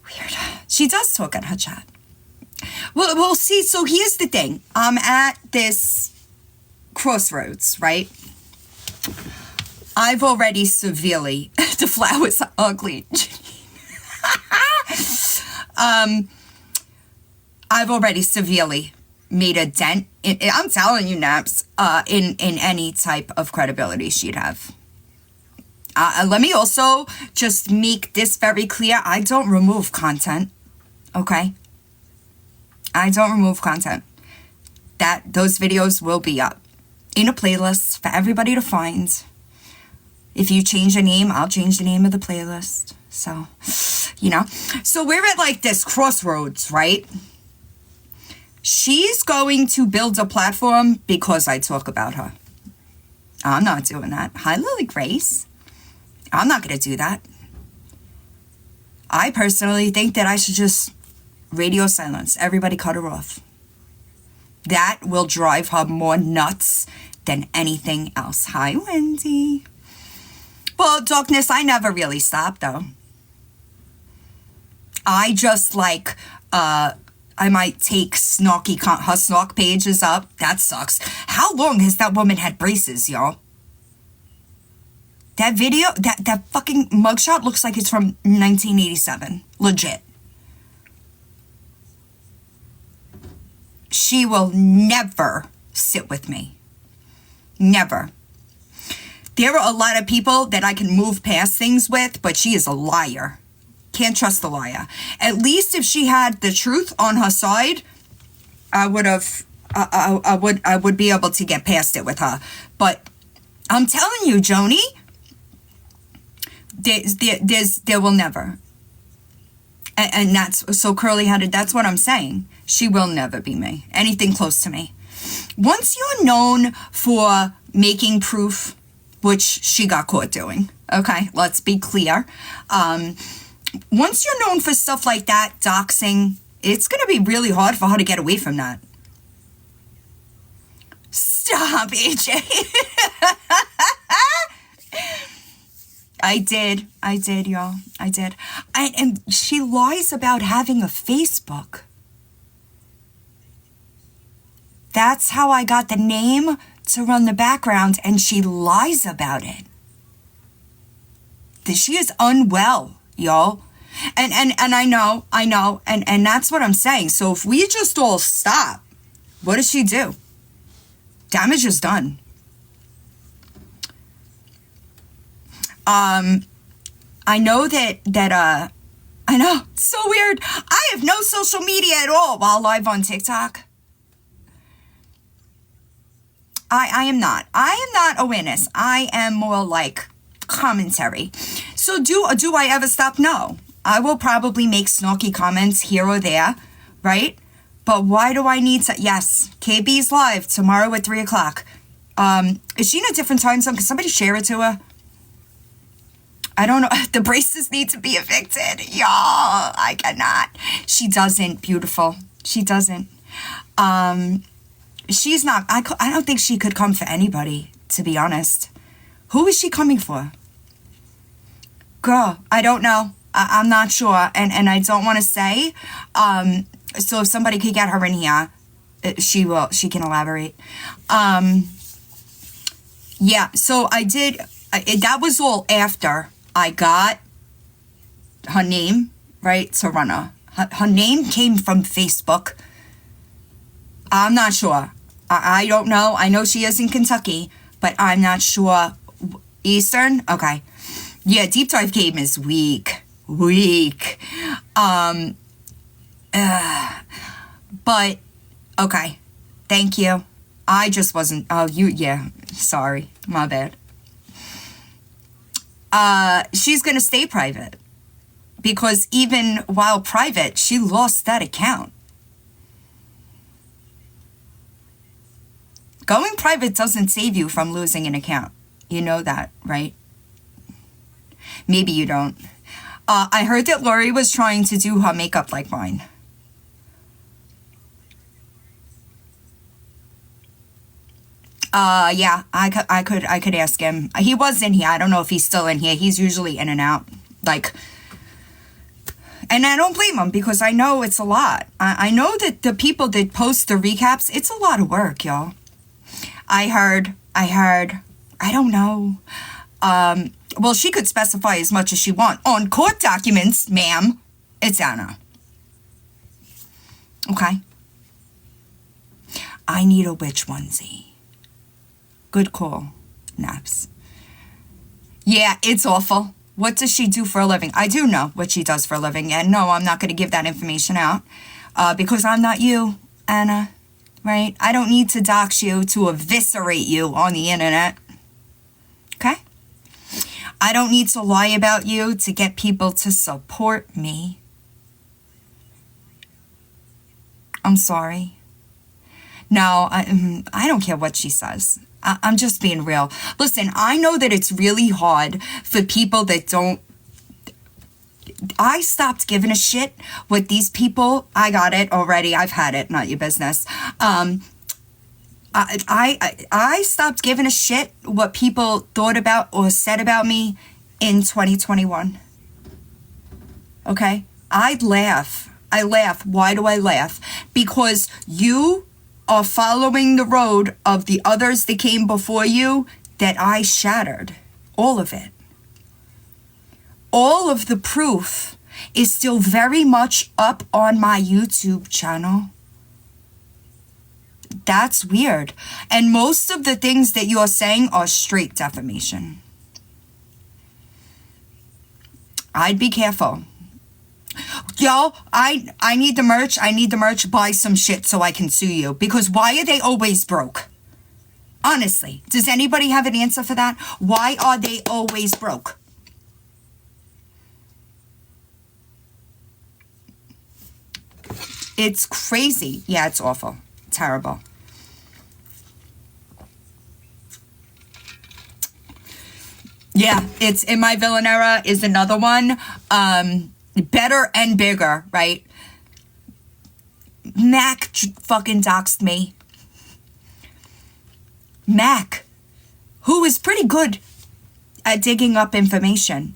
Weird. She does talk at her chat. Well, see, so here's the thing. I'm at this crossroads, right? I've already severely, the flowers are ugly. I've already severely made a dent I'm telling you, Naps, in any type of credibility she'd have. Let me also just make this very clear. I don't remove content, okay? I don't remove content. Those videos will be up in a playlist for everybody to find. If you change a name, I'll change the name of the playlist. So, you know. So we're at like this crossroads, right? She's going to build a platform because I talk about her. I'm not doing that. Hi, Lily Grace. I'm not going to do that. I personally think that I should just radio silence. Everybody cut her off. That will drive her more nuts than anything else. Hi, Wendy. Well, darkness, I never really stopped, though. I just, like, I might take her snark pages up. That sucks. How long has that woman had braces, y'all? That video, that fucking mugshot looks like it's from 1987. Legit. She will never sit with me. Never. There are a lot of people that I can move past things with, but she is a liar. Can't trust a liar. At least if she had the truth on her side, I would be able to get past it with her. But I'm telling you, Joni, there will never. And that's so curly-headed. That's what I'm saying. She will never be me. Anything close to me. Once you're known for making proof, which she got caught doing. Okay, let's be clear. Once you're known for stuff like that, doxing, it's going to be really hard for her to get away from that. Stop, AJ. I did, y'all. I did. And she lies about having a Facebook. That's how I got the name to run the background, and she lies about it. She is unwell, y'all. And I know, and that's what I'm saying. So if we just all stop, what does she do? Damage is done. I know that I know, it's so weird. I have no social media at all while live on TikTok. I am not a witness. I am more like commentary. So do I ever stop? No. I will probably make snarky comments here or there, right? But why do I need to? Yes, KB's live tomorrow at 3 o'clock. Is she in a different time zone? Can somebody share it to her? I don't know. The braces need to be evicted. Y'all, I cannot. She doesn't. Beautiful. She doesn't. She's not. I don't think she could come for anybody, to be honest. Who is she coming for? Girl, I don't know. I'm not sure. And I don't want to say. So if somebody could get her in here, she will. She can elaborate. Yeah, so I did. That was all after I got her name, right, to run her. Her name came from Facebook. I'm not sure. I don't know. I know she is in Kentucky, but I'm not sure. Eastern? Okay. Yeah, Deep Dive Game is weak. Weak. But, okay. Thank you. I just wasn't, yeah, sorry. My bad. She's gonna stay private. Because even while private, she lost that account. Going private doesn't save you from losing an account. You know that, right? Maybe you don't. I heard that Lori was trying to do her makeup like mine. Yeah, I could ask him. He was in here. I don't know if he's still in here. He's usually in and out. Like, and I don't blame him because I know it's a lot. I know that the people that post the recaps, it's a lot of work, y'all. I heard, I don't know. Well, she could specify as much as she wants. On court documents, ma'am, it's Anna. Okay. I need a witch onesie. Good call, Naps. Yeah, it's awful. What does she do for a living? I do know what she does for a living. And no, I'm not going to give that information out because I'm not you, Anna. Right? I don't need to dox you to eviscerate you on the internet. Okay? I don't need to lie about you to get people to support me. I'm sorry. No, I don't care what she says. I'm just being real. Listen, I know that it's really hard for people that don't. I stopped giving a shit what these people. I got it already. I've had it. Not your business. I stopped giving a shit what people thought about or said about me in 2021. Okay? I laugh. Why do I laugh? Because you are following the road of the others that came before you that I shattered. All of it. All of the proof is still very much up on my YouTube channel. That's weird. And most of the things that you're saying are straight defamation. I'd be careful. Yo, I need the merch. I need the merch. Buy some shit so I can sue you. Because why are they always broke? Honestly, does anybody have an answer for that? Why are they always broke? It's crazy. Yeah, it's awful. Terrible. Yeah, it's In My Villain Era is another one. Better and bigger, right? Mac fucking doxed me. Mac, who is pretty good at digging up information.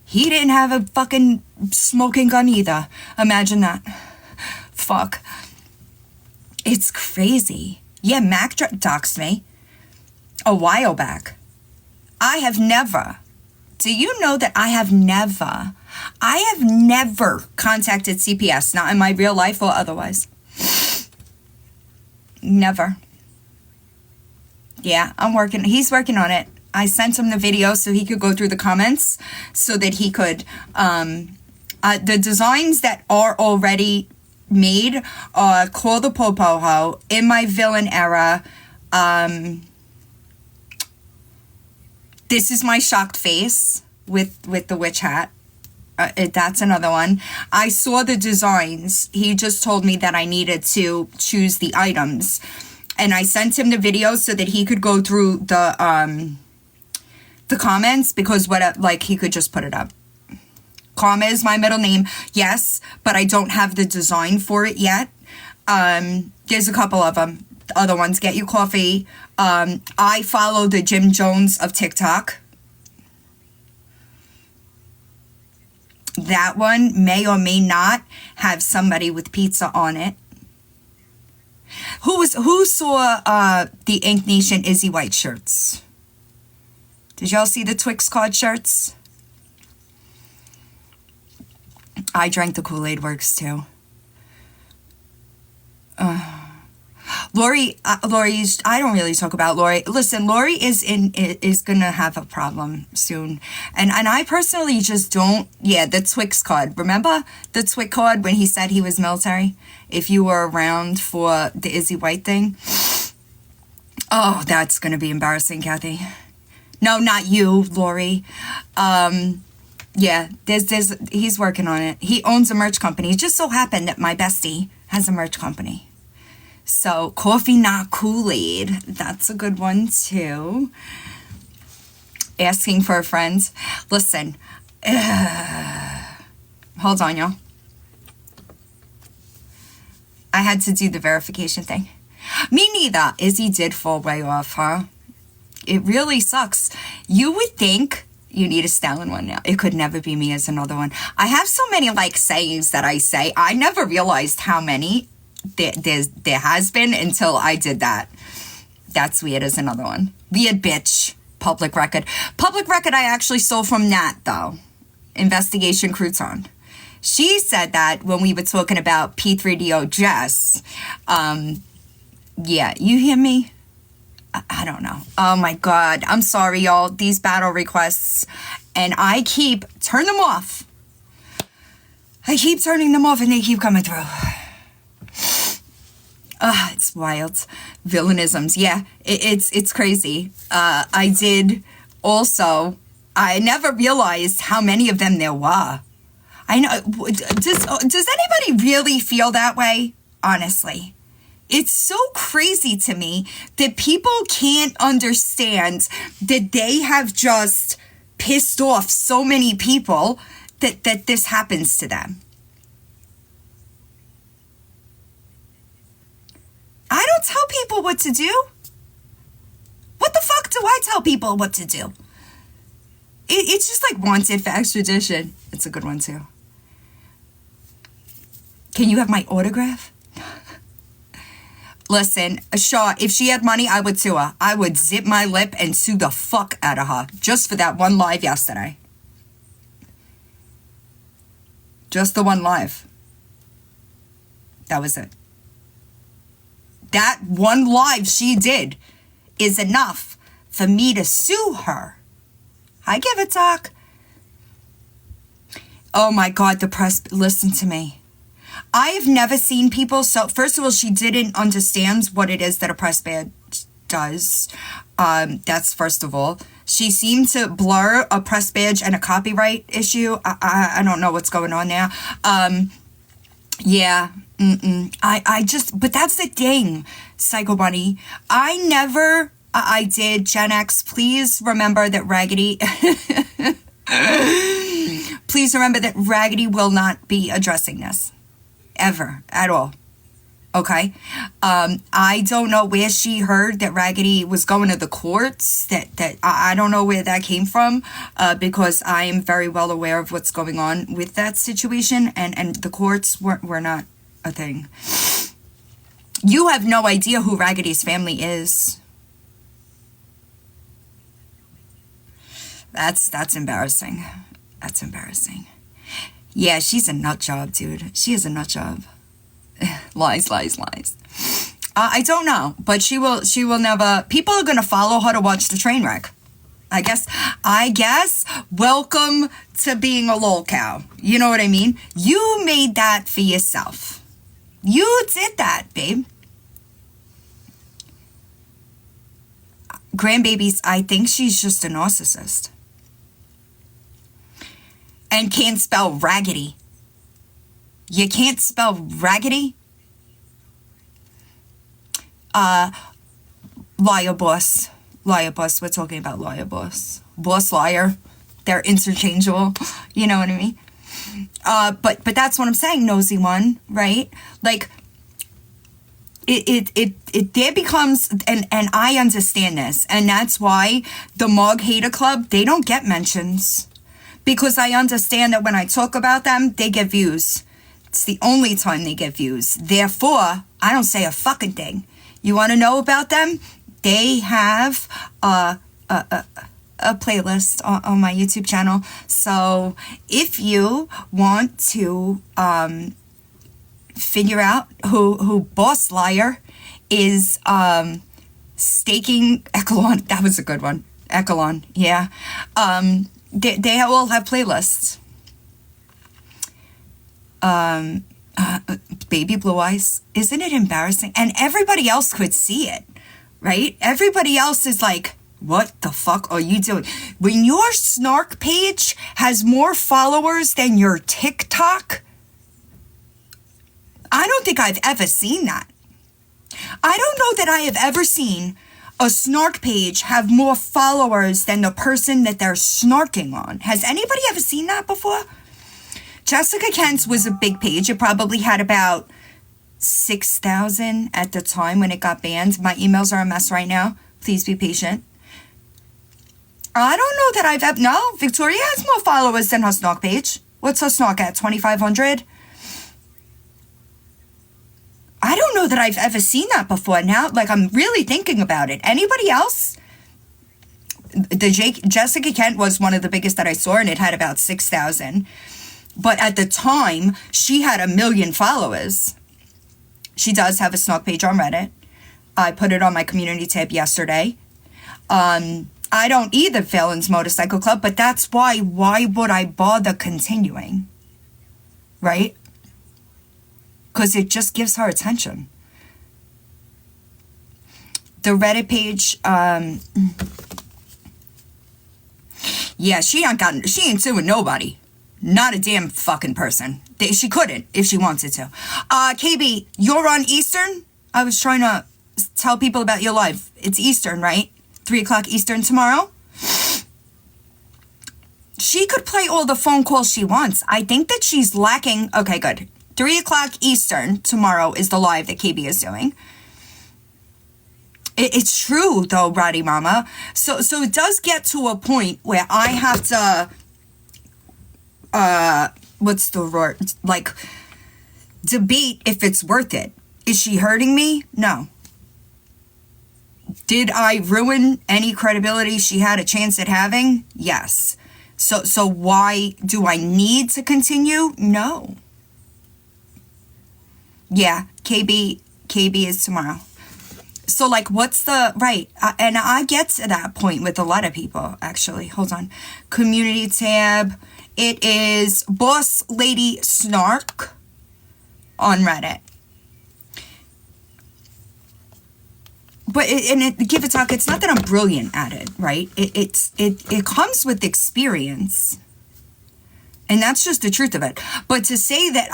He didn't have a fucking smoking gun either. Imagine that. Fuck. It's crazy. Yeah, Mac doxed me a while back. I have never. Do you know that I have never contacted CPS, not in my real life or otherwise. Never. Yeah, he's working on it. I sent him the video so he could go through the comments so that he could, the designs that are already made are Call the Popoho, In My Villain Era, This Is My Shocked Face with the witch hat. That's another one. I saw the designs. He just told me that I needed to choose the items. And I sent him the video so that he could go through the comments because he could just put it up. Karma is my middle name. Yes, but I don't have the design for it yet. There's a couple of them. The other ones, Get You Coffee. I follow the Jim Jones of TikTok. That one may or may not have somebody with pizza on it. Who saw the Ink Nation Izzy White shirts? Did y'all see the Twix card shirts? I drank the Kool-Aid works too. Lori, I don't really talk about Lori. Listen, Lori is gonna have a problem soon, and I personally just don't. Yeah, the Twix card. Remember the Twix card when he said he was military? If you were around for the Izzy White thing, oh, that's gonna be embarrassing, Kathy. No, not you, Lori. Yeah, he's working on it. He owns a merch company. It just so happened that my bestie has a merch company. So, Coffee Not Kool-Aid. That's a good one, too. Asking for a friend. Listen. Hold on, y'all. I had to do the verification thing. Me neither. Izzy did fall way off, huh? It really sucks. You would think you need a Stalin one now. It could never be me as another one. I have so many, sayings that I say. I never realized how many there has been until I did that. That's weird as another one. Weird bitch. Public record. Public record I actually stole from Nat, though. Investigation Crouton. She said that when we were talking about P3DO Jess. Yeah, you hear me? I don't know. Oh my God. I'm sorry, y'all. These battle requests. And I keep turning them off. I keep turning them off and they keep coming through. It's wild. Villainisms. Yeah, it's crazy. I did also, I never realized how many of them there were. I know. Does anybody really feel that way? Honestly. It's so crazy to me that people can't understand that they have just pissed off so many people that this happens to them. I don't tell people what to do. What the fuck do I tell people what to do? It's just like wanted for extradition. It's a good one too. Can you have my autograph? Listen, Shaw, if she had money, I would sue her. I would zip my lip and sue the fuck out of her just for that one live yesterday. Just the one live. That was it. That one live she did is enough for me to sue her. I give a talk. Oh my God, the press, listen to me. I have never seen people, so first of all, she didn't understand what it is that a press badge does. That's first of all. She seemed to blur a press badge and a copyright issue. I don't know what's going on there. Yeah. I just, but that's the thing, Psycho Bunny. I never I did. Gen X, please remember that Raggedy, please remember that Raggedy will not be addressing this. Ever. At all. Okay? I don't know where she heard that Raggedy was going to the courts. That I don't know where that came from, because I am very well aware of what's going on with that situation, and the courts were not a thing. You have no idea who Raggedy's family is. That's embarrassing. That's embarrassing. Yeah, she's a nut job, dude. She is a nut job. Lies. I don't know, but she will never. People are gonna follow her to watch the train wreck. I guess. Welcome to being a lol cow. You know what I mean? You made that for yourself. You did that, babe. Grandbabies, I think she's just a narcissist. And can't spell Raggedy. You can't spell Raggedy? Liar boss. Liar boss. We're talking about liar boss. Boss liar. They're interchangeable. You know what I mean? But that's what I'm saying, nosy one, right? Like, it there becomes, and I understand this, and that's why the Mog Hater Club, they don't get mentions. Because I understand that when I talk about them, they get views. It's the only time they get views. Therefore, I don't say a fucking thing. You want to know about them? They have a playlist on my YouTube channel. So if you want to figure out who Boss Liar is staking Echelon, that was a good one. Echelon, yeah. They all have playlists. Baby Blue Eyes, isn't it embarrassing? And everybody else could see it, right? Everybody else is like, what the fuck are you doing? When your snark page has more followers than your TikTok, I don't think I've ever seen that. I don't know that I have ever seen a snark page have more followers than the person that they're snarking on. Has anybody ever seen that before? Jessica Kent's was a big page. It probably had about 6,000 at the time when it got banned. My emails are a mess right now. Please be patient. I don't know that I've ever... No, Victoria has more followers than her snark page. What's her snark at? 2,500? I don't know that I've ever seen that before. Now, like, I'm really thinking about it. Anybody else? Jessica Kent was one of the biggest that I saw, and it had about 6,000. But at the time, she had 1 million followers. She does have a snark page on Reddit. I put it on my community tab yesterday. I don't either, Phelan's Motorcycle Club, but that's why would I bother continuing? Right? Because it just gives her attention. The Reddit page, yeah, she ain't suing nobody. Not a damn fucking person. She couldn't if she wanted to. KB, you're on Eastern? I was trying to tell people about your live. It's Eastern, right? 3 o'clock Eastern tomorrow? She could play all the phone calls she wants. I think that she's lacking... Okay, good. 3 o'clock Eastern tomorrow is the live that KB is doing. It's true, though, Roddy Mama. So it does get to a point where I have to... what's the word? Like, debate if it's worth it. Is she hurting me? No. Did I ruin any credibility she had a chance at having? Yes. So why do I need to continue? No. Yeah, KB is tomorrow. So, like, what's the... Right, and I get to that point with a lot of people, actually. Hold on. Community tab. It is Boss Lady Snark on Reddit. But give it talk. It's not that I'm brilliant at it, right? It comes with experience, and that's just the truth of it. But to say that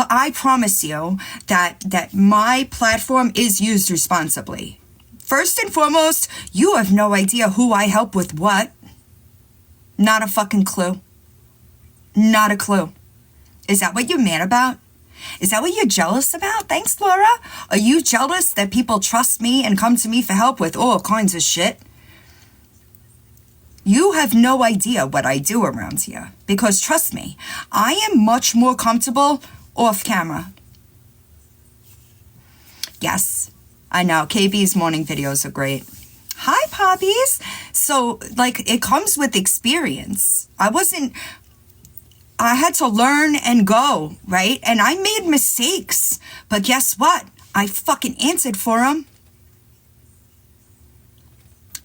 I promise you that my platform is used responsibly. First and foremost, you have no idea who I help with what. Not a fucking clue. Not a clue. Is that what you're mad about? Is that what you're jealous about? Thanks, Laura. Are you jealous that people trust me and come to me for help with all kinds of shit? You have no idea what I do around here. Because trust me, I am much more comfortable off camera. Yes, I know. KB's morning videos are great. Hi, poppies. So, like, it comes with experience. I had to learn and go, right? And I made mistakes. But guess what? I fucking answered for them.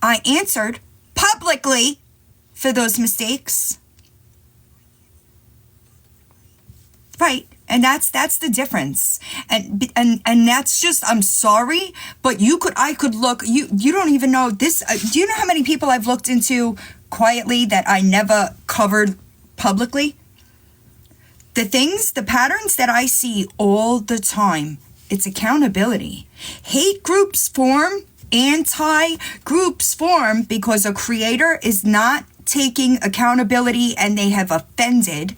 I answered publicly for those mistakes. Right. And that's the difference. And that's just, I'm sorry, but I could look, you don't even know this. Do you know how many people I've looked into quietly that I never covered publicly? The patterns that I see all the time, it's accountability. Hate groups form, anti-groups form because a creator is not taking accountability and they have offended.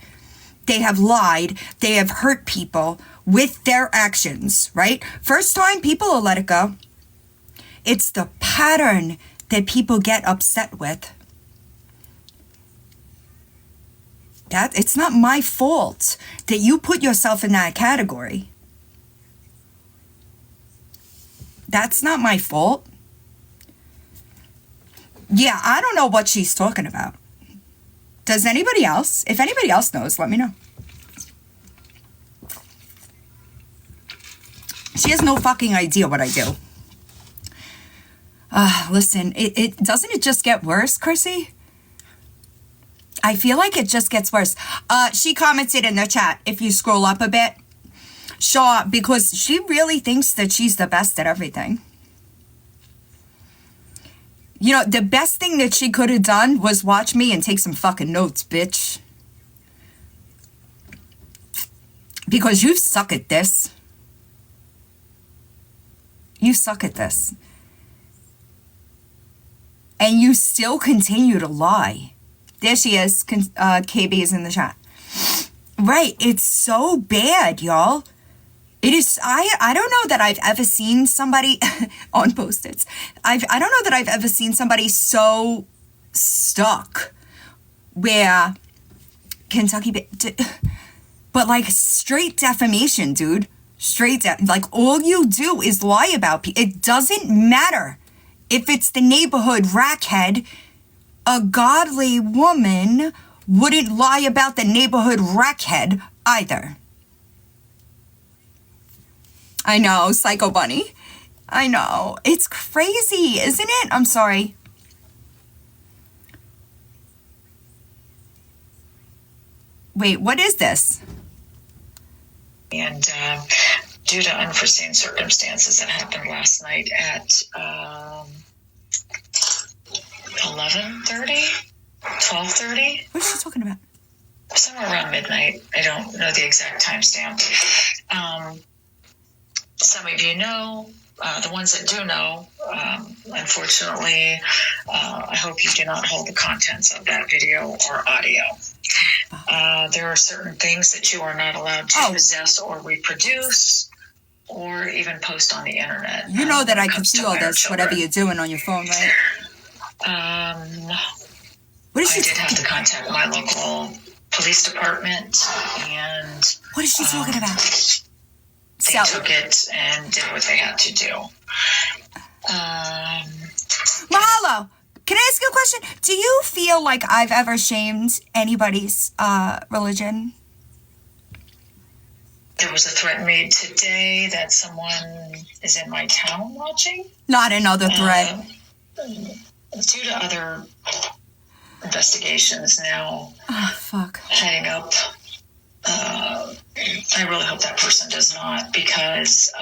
They have lied, they have hurt people with their actions, right? First time, people will let it go. It's the pattern that people get upset with. It's not my fault that you put yourself in that category. That's not my fault. Yeah, I don't know what she's talking about. Does anybody else? If anybody else knows, let me know. She has no fucking idea what I do. Listen, doesn't it just get worse, Chrissy? I feel like it just gets worse. She commented in the chat, if you scroll up a bit. Sure, because she really thinks that she's the best at everything. You know, the best thing that she could have done was watch me and take some fucking notes, bitch. Because you suck at this. You suck at this. And you still continue to lie. There she is. KB is in the chat. Right. It's so bad, y'all. It is, I don't know that I've ever seen somebody on Post-its. I don't know that I've ever seen somebody so stuck where Kentucky, but like straight defamation, dude. Like all you do is lie about people. It doesn't matter if it's the neighborhood rackhead. A godly woman wouldn't lie about the neighborhood rackhead either. I know, Psycho Bunny. I know. It's crazy, isn't it? I'm sorry. Wait, what is this? And due to unforeseen circumstances that happened last night at 11:30, 12:30. What is she talking about? Somewhere around midnight. I don't know the exact timestamp. Some of you know, the ones that do know, unfortunately, I hope you do not hold the contents of that video or audio. There are certain things that you are not allowed to possess or reproduce or even post on the internet. You know that I can see all this, whatever you're doing on your phone, right? What is she I did have to contact my local police department, and what is she talking about? They took it and did what they had to do. Mahalo. Can I ask you a question? Do you feel like I've ever shamed anybody's religion? There was a threat made today that someone is in my town watching. Not another threat. Due to other investigations now heading up, I really hope that person does not, because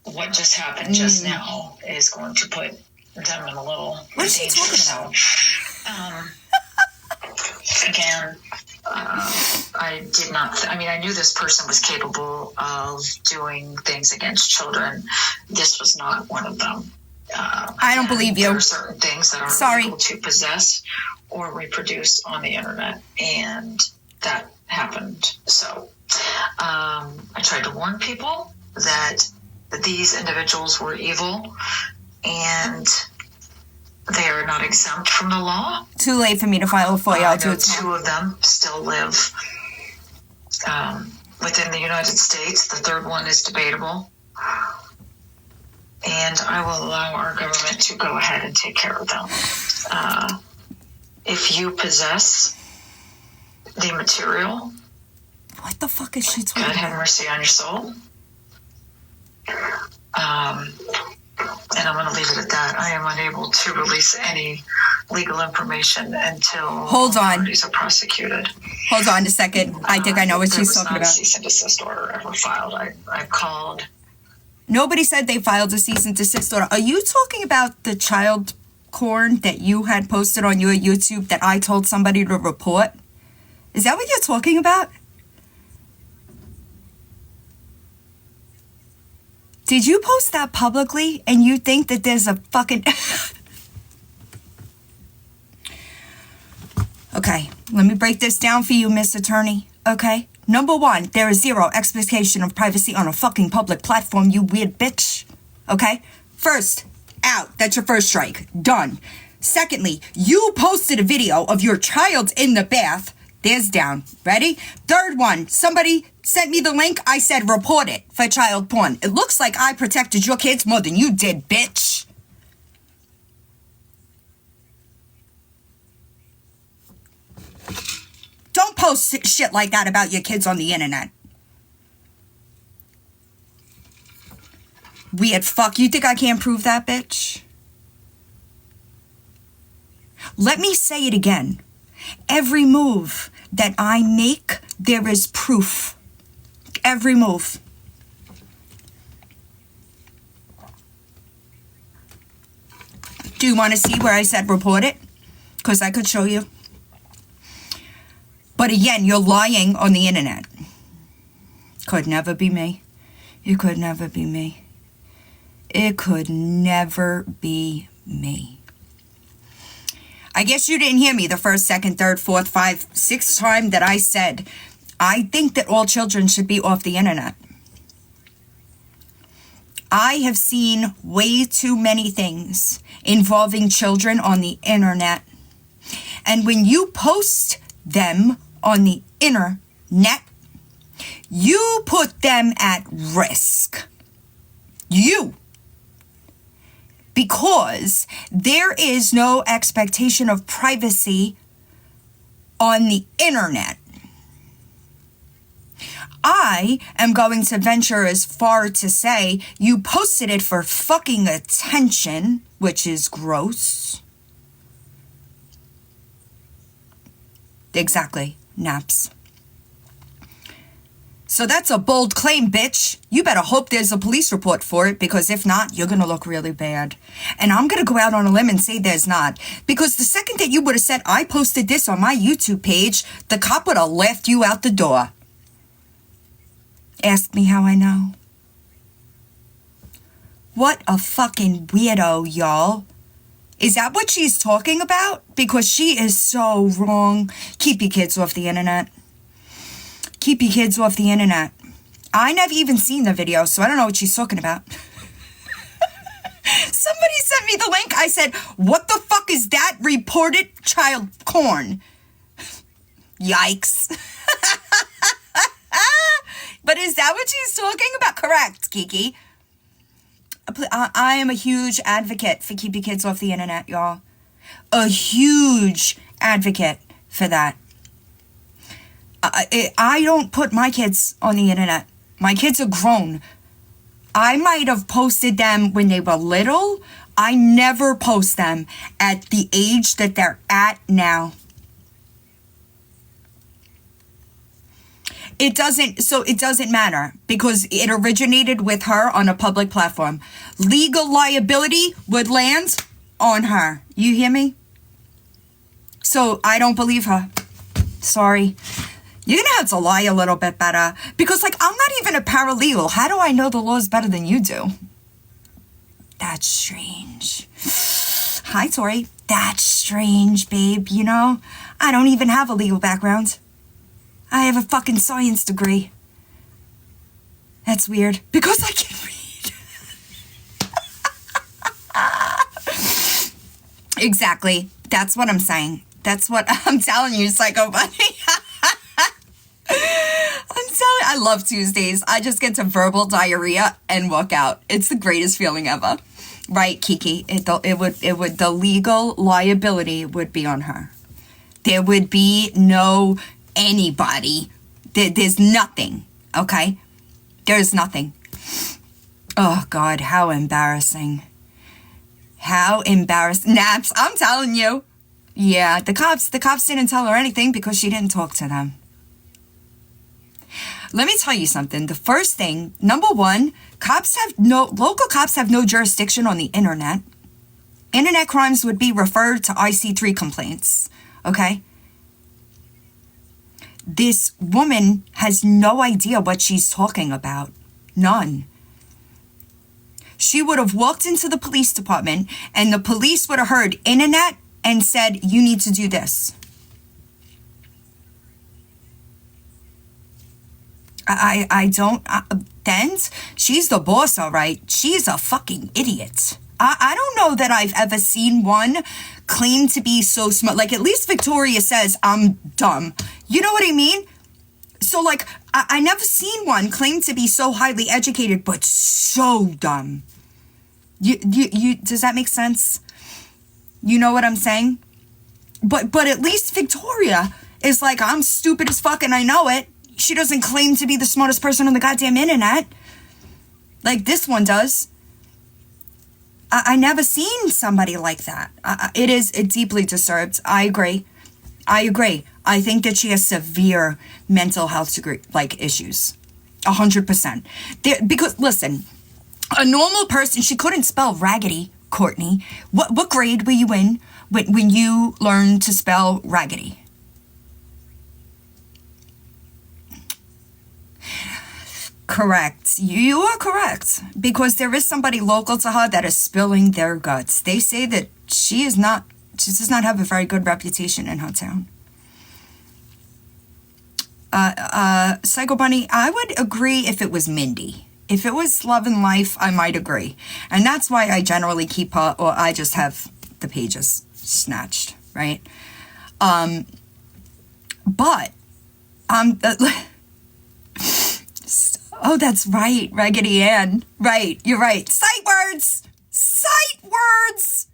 what just happened just now is going to put them in a little What is she talking about? again, I did not, I knew this person was capable of doing things against children. This was not one of them. I don't believe you. There are certain things that are illegal to possess or reproduce on the internet, and that happened. So I tried to warn people that these individuals were evil, and they are not exempt from the law. Too late for me to file a FOIA. I'll do it tomorrow. 2 of them still live within the United States. The third one is debatable. And I will allow our government to go ahead and take care of them. If you possess the material, what the fuck is she talking God about? have mercy on your soul. And I'm going to leave it at that. I am unable to release any legal information until authorities are prosecuted. Hold on a second. I think I know what she's talking about. There was not a cease and desist order ever filed. I called. Nobody said they filed a cease and desist order. Are you talking about the child porn that you had posted on your YouTube that I told somebody to report? Is that what you're talking about? Did you post that publicly and you think that there's a fucking... Okay, let me break this down for you, Miss Attorney. Okay? Number 1, there is zero expectation of privacy on a fucking public platform, you weird bitch. Okay? First, out. That's your first strike. Done. Secondly, you posted a video of your child in the bath. There's down. Ready? Third one, somebody sent me the link. I said report it for child porn. It looks like I protected your kids more than you did, bitch. Don't post shit like that about your kids on the internet. Weird fuck. You think I can't prove that, bitch? Let me say it again. Every move that I make, there is proof. Every move. Do you want to see where I said report it? Because I could show you. But again, you're lying on the internet. Could never be me. It could never be me. It could never be me. I guess you didn't hear me the first, second, third, fourth, 5, 6th time that I said, I think that all children should be off the internet. I have seen way too many things involving children on the internet. And when you post them on the internet, you put them at risk. You. Because there is no expectation of privacy on the internet. I am going to venture as far to say you posted it for fucking attention, which is gross. Exactly, naps. So that's a bold claim, bitch. You better hope there's a police report for it, because if not, you're gonna look really bad. And I'm gonna go out on a limb and say there's not. Because the second that you would have said, I posted this on my YouTube page, the cop would have left you out the door. Ask me how I know. What a fucking weirdo, y'all. Is that what she's talking about? Because she is so wrong. Keep your kids off the internet. Keep your kids off the internet. I never even seen the video, so I don't know what she's talking about. Somebody sent me the link. I said, what the fuck is that? Reported child porn. Yikes. But is that what she's talking about? Correct, Kiki. I am a huge advocate for keep your kids off the internet, y'all. A huge advocate for that. I don't put my kids on the internet. My kids are grown. I might have posted them when they were little. I never post them at the age that they're at now. It doesn't matter because it originated with her on a public platform. Legal liability would land on her. You hear me? So I don't believe her. Sorry. You're going to have to lie a little bit better. Because, like, I'm not even a paralegal. How do I know the laws better than you do? That's strange. Hi, Tori. That's strange, babe, you know? I don't even have a legal background. I have a fucking science degree. That's weird. Because I can read. Exactly. That's what I'm saying. That's what I'm telling you, Psycho Bunny. I love Tuesdays. I just get to verbal diarrhea and walk out. It's the greatest feeling ever. Right, Kiki? The legal liability would be on her. There would be no anybody. There's nothing, okay? There's nothing. Oh, God, how embarrassing. How embarrassing. Naps, I'm telling you. Yeah, the cops didn't tell her anything because she didn't talk to them. Let me tell you something. The first thing, number one, local cops have no jurisdiction on the internet. Internet crimes would be referred to IC3 complaints, okay? This woman has no idea what she's talking about. None. She would have walked into the police department and the police would have heard internet and said, you need to do this. Dent, she's the boss, all right. She's a fucking idiot. I don't know that I've ever seen one claim to be so smart. Like, at least Victoria says, I'm dumb. You know what I mean? So, like, I never seen one claim to be so highly educated, but so dumb. Does that make sense? You know what I'm saying? But at least Victoria is like, I'm stupid as fuck and I know it. She doesn't claim to be the smartest person on the goddamn internet. Like this one does. I never seen somebody like that. It is deeply disturbed. I agree. I think that she has severe mental health issues. 100%. Because, listen, a normal person, she couldn't spell Raggedy, Courtney. What grade were you in when you learned to spell Raggedy? Correct. You are correct. Because there is somebody local to her that is spilling their guts. They say that she does not have a very good reputation in her town. Psycho Bunny, I would agree if it was Mindy. If it was Love and Life, I might agree. And that's why I generally keep her, or I just have the pages snatched, right? Oh, that's right, Raggedy Ann. Right, you're right. Sight words! Sight words!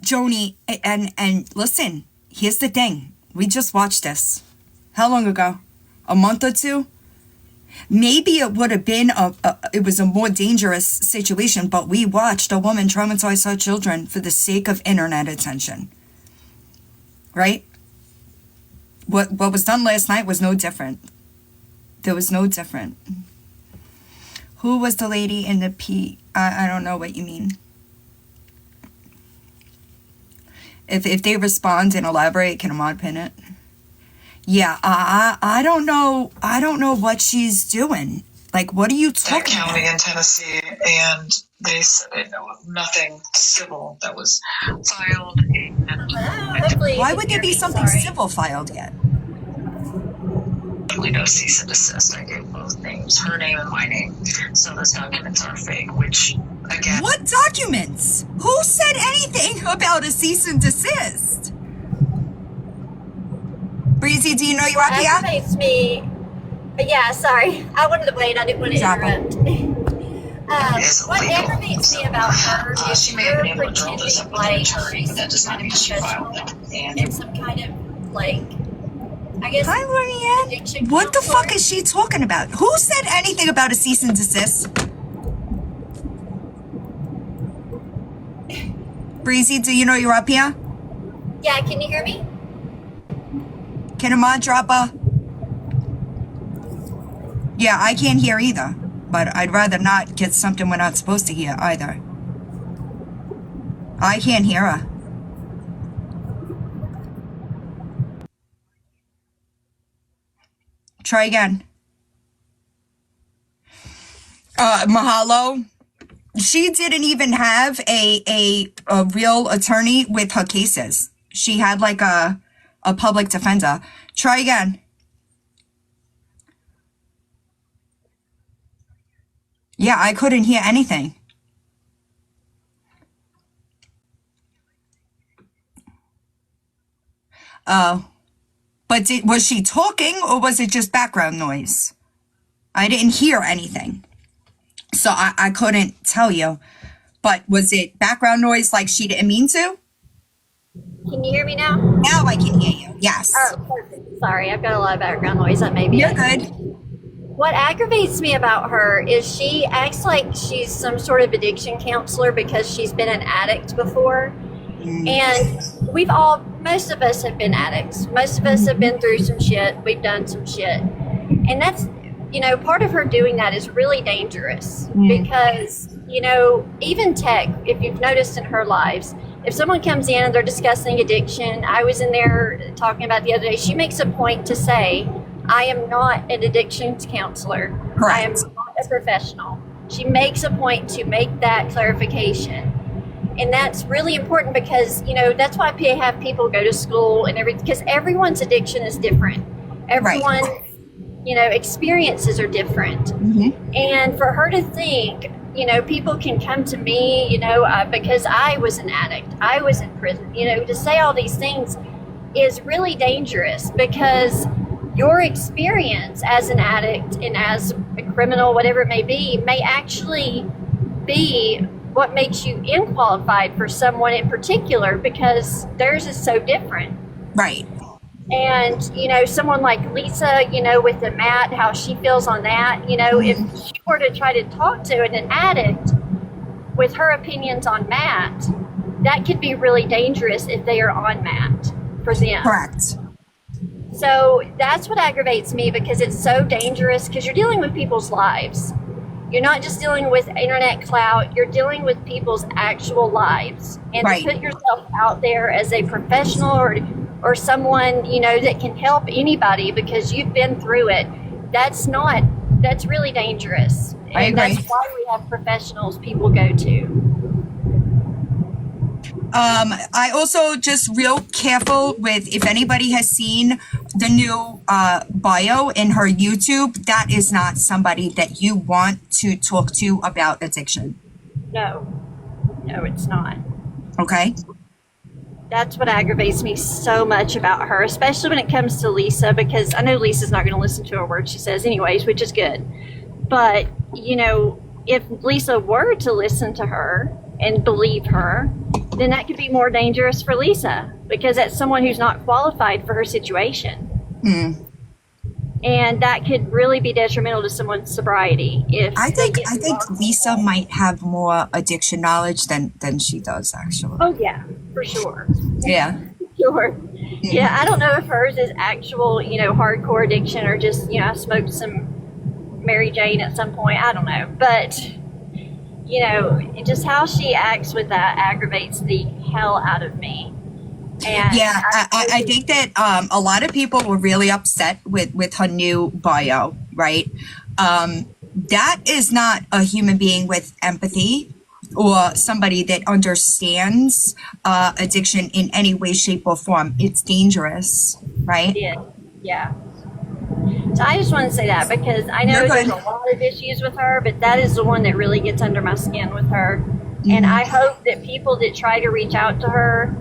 Joni, and listen, here's the thing. We just watched this. How long ago? A month or two? Maybe it would have been it was a more dangerous situation, but we watched a woman traumatize her children for the sake of internet attention. Right? What was done last night was no different. There was no different. Who was the lady in the P? I don't know what you mean. If they respond and elaborate, can Ahmad pin it? Yeah, I don't know. I don't know what she's doing. Like, what are you talking about? County in Tennessee, and they said nothing civil that was filed. Why would there be something civil filed yet? No cease and desist. I gave both names, her name and my name. So those documents are fake, which, again... What documents? Who said anything about a cease and desist? Breezy, do you know you're up here? That makes me... Yeah, sorry. I wanted to wait. I didn't want to interrupt. What aggravates me about her is she may have been able to pretending this up with like an attorney, but that does not mean she filed it. And some kind of, like, I guess... Hi, Lorianne. What the fuck is she talking about? Who said anything about a cease and desist? Breezy, do you know you're up here? Yeah, can you hear me? Can Ahmad drop a... Yeah, I can't hear either. But I'd rather not get something we're not supposed to hear either. I can't hear her. Try again. Mahalo. She didn't even have a real attorney with her cases. She had like a public defender. Try again. Yeah, I couldn't hear anything. Oh. But was she talking or was it just background noise? I didn't hear anything. So I couldn't tell you. But was it background noise like she didn't mean to? Can you hear me now? Now I can hear you. Yes. Oh, perfect. Sorry, I've got a lot of background noise. That may be You're it. good. What aggravates me about her is she acts like she's some sort of addiction counselor because she's been an addict before. And most of us have been addicts. Most of us have been through some shit. We've done some shit. And that's, part of her doing that is really dangerous because, even tech, if you've noticed in her lives, if someone comes in and they're discussing addiction, I was in there talking about the other day, she makes a point to say, I am not an addictions counselor. Correct. I am not a professional. She makes a point to make that clarification. And that's really important because, that's why I have people go to school and everything, because everyone's addiction is different. Everyone's, experiences are different. Mm-hmm. And for her to think, people can come to me, because I was an addict, I was in prison, to say all these things is really dangerous because your experience as an addict and as a criminal, whatever it may actually be what makes you unqualified for someone in particular because theirs is so different. Right. And, someone like Lisa, with the Matt, how she feels on that, if she were to try to talk to an addict with her opinions on Matt, that could be really dangerous if they are on Matt for them. Correct. So that's what aggravates me because it's so dangerous because you're dealing with people's lives. You're not just dealing with internet clout, you're dealing with people's actual lives. And right. To put yourself out there as a professional or someone, that can help anybody because you've been through it, that's really dangerous. And I agree. That's why we have professionals people go to. I also just real careful with if anybody has seen the new bio in her YouTube, that is not somebody that you want to talk to about addiction. No, it's not. Okay. That's what aggravates me so much about her, especially when it comes to Lisa, because I know Lisa's not going to listen to a word she says anyways, which is good. But, if Lisa were to listen to her and believe her, then that could be more dangerous for Lisa because that's someone who's not qualified for her situation. Mm. And that could really be detrimental to someone's sobriety. I think Lisa might have more addiction knowledge than she does, actually. Oh, yeah, for sure. Yeah. Sure. Yeah, I don't know if hers is actual, hardcore addiction or just, I smoked some Mary Jane at some point. I don't know. But, just how she acts with that aggravates the hell out of me. And yeah, I think that a lot of people were really upset with her new bio, right? That is not a human being with empathy or somebody that understands addiction in any way, shape, or form. It's dangerous, right? Yeah. So I just want to say that because I know there's a lot of issues with her, but that is the one that really gets under my skin with her. Mm-hmm. And I hope that people that try to reach out to her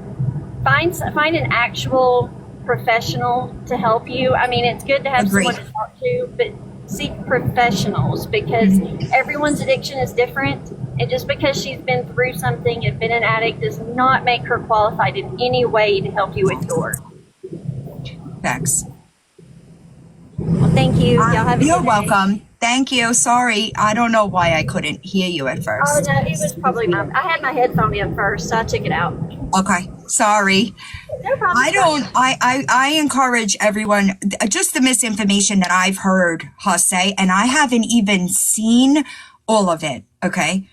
find an actual professional to help you. I mean, it's good to have someone to talk to, but seek professionals because everyone's addiction is different. And just because she's been through something and been an addict does not make her qualified in any way to help you with yours. Facts. Well, thank you. Y'all have a good day. You're welcome. Thank you. Sorry, I don't know why I couldn't hear you at first. Oh, no, it was probably I had my headphone in first, so I took it out. Okay, sorry. No problem. I encourage everyone, just the misinformation that I've heard her say, and I haven't even seen all of it, okay?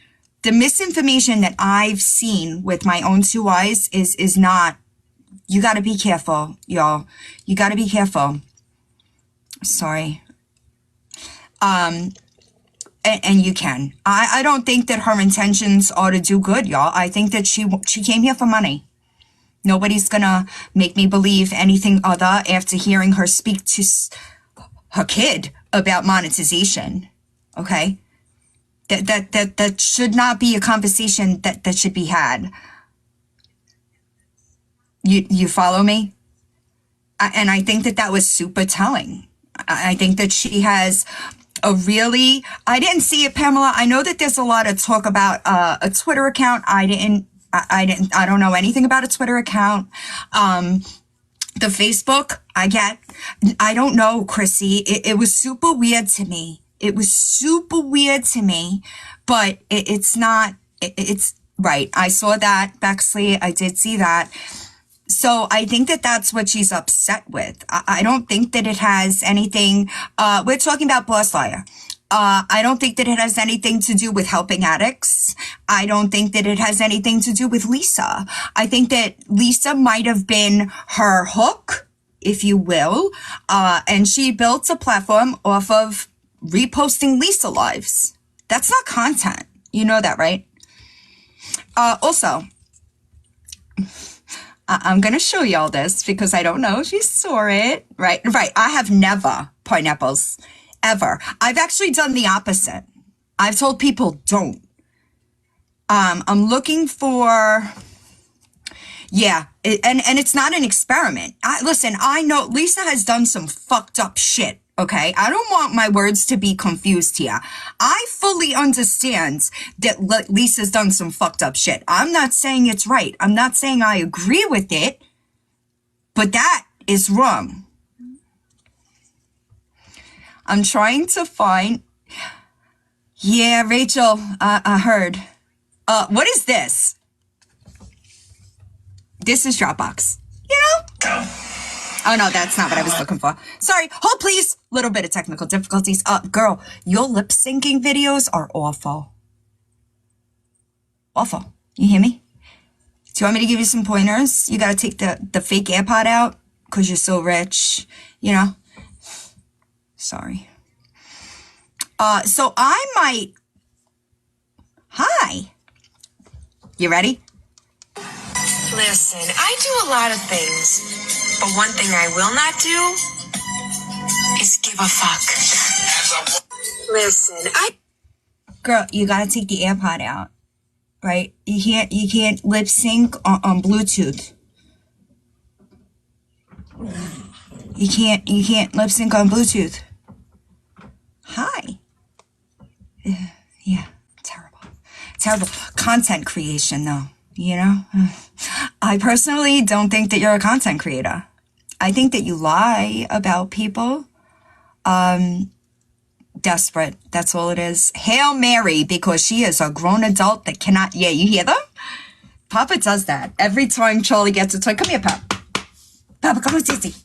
The misinformation that I've seen with my own two eyes is not, you got to be careful, y'all. You got to be careful. Sorry. And you can. I don't think that her intentions are to do good, y'all. I think that she came here for money. Nobody's gonna make me believe anything other after hearing her speak to her kid about monetization. Okay? That should not be a conversation that should be had. You follow me? And I think that was super telling. I think that she has a really, I didn't see it, Pamela. I know that there's a lot of talk about a Twitter account. I don't know anything about a Twitter account. The Facebook, I don't know, Chrissy. It was super weird to me. It was super weird to me, but it's not, it's right. I saw that, Bexley. I did see that. So I think that that's what she's upset with. I don't think that it has anything, we're talking about Boss Liar. I don't think that it has anything to do with helping addicts. I don't think that it has anything to do with Lisa. I think that Lisa might have been her hook, if you will. And she built a platform off of reposting Lisa lives. That's not content. You know that, right? Also, I'm going to show y'all this because I don't know if you saw it. Right. I have never, pineapples, ever. I've actually done the opposite. I've told people don't. I'm looking for, and it's not an experiment. Listen, I know Lisa has done some fucked up shit. Okay, I don't want my words to be confused here. I fully understand that Lisa's done some fucked up shit. I'm not saying it's right. I'm not saying I agree with it, but that is wrong. I'm trying to find. Yeah, Rachel, I heard. What is this? This is Dropbox. You know? Oh, no, that's not what I was looking for. Sorry. Hold, please. Little bit of technical difficulties. Girl, your lip syncing videos are awful. Awful. You hear me? Do you want me to give you some pointers? You got to take the fake AirPod out because you're so rich, you know? Sorry. So I might... Hi. You ready? Listen, I do a lot of things. But one thing I will not do is give a fuck. Listen, Girl, you gotta take the AirPod out, right? You can't lip sync on Bluetooth. You can't lip sync on Bluetooth. Hi. Yeah, terrible. Content creation, though, you know? I personally don't think that you're a content creator. I think that you lie about people. Desperate. That's all it is. Hail Mary, because she is a grown adult that cannot... Yeah, you hear them? Papa does that. Every time Charlie gets a toy... Come here, Papa. Papa, come on, Sissy.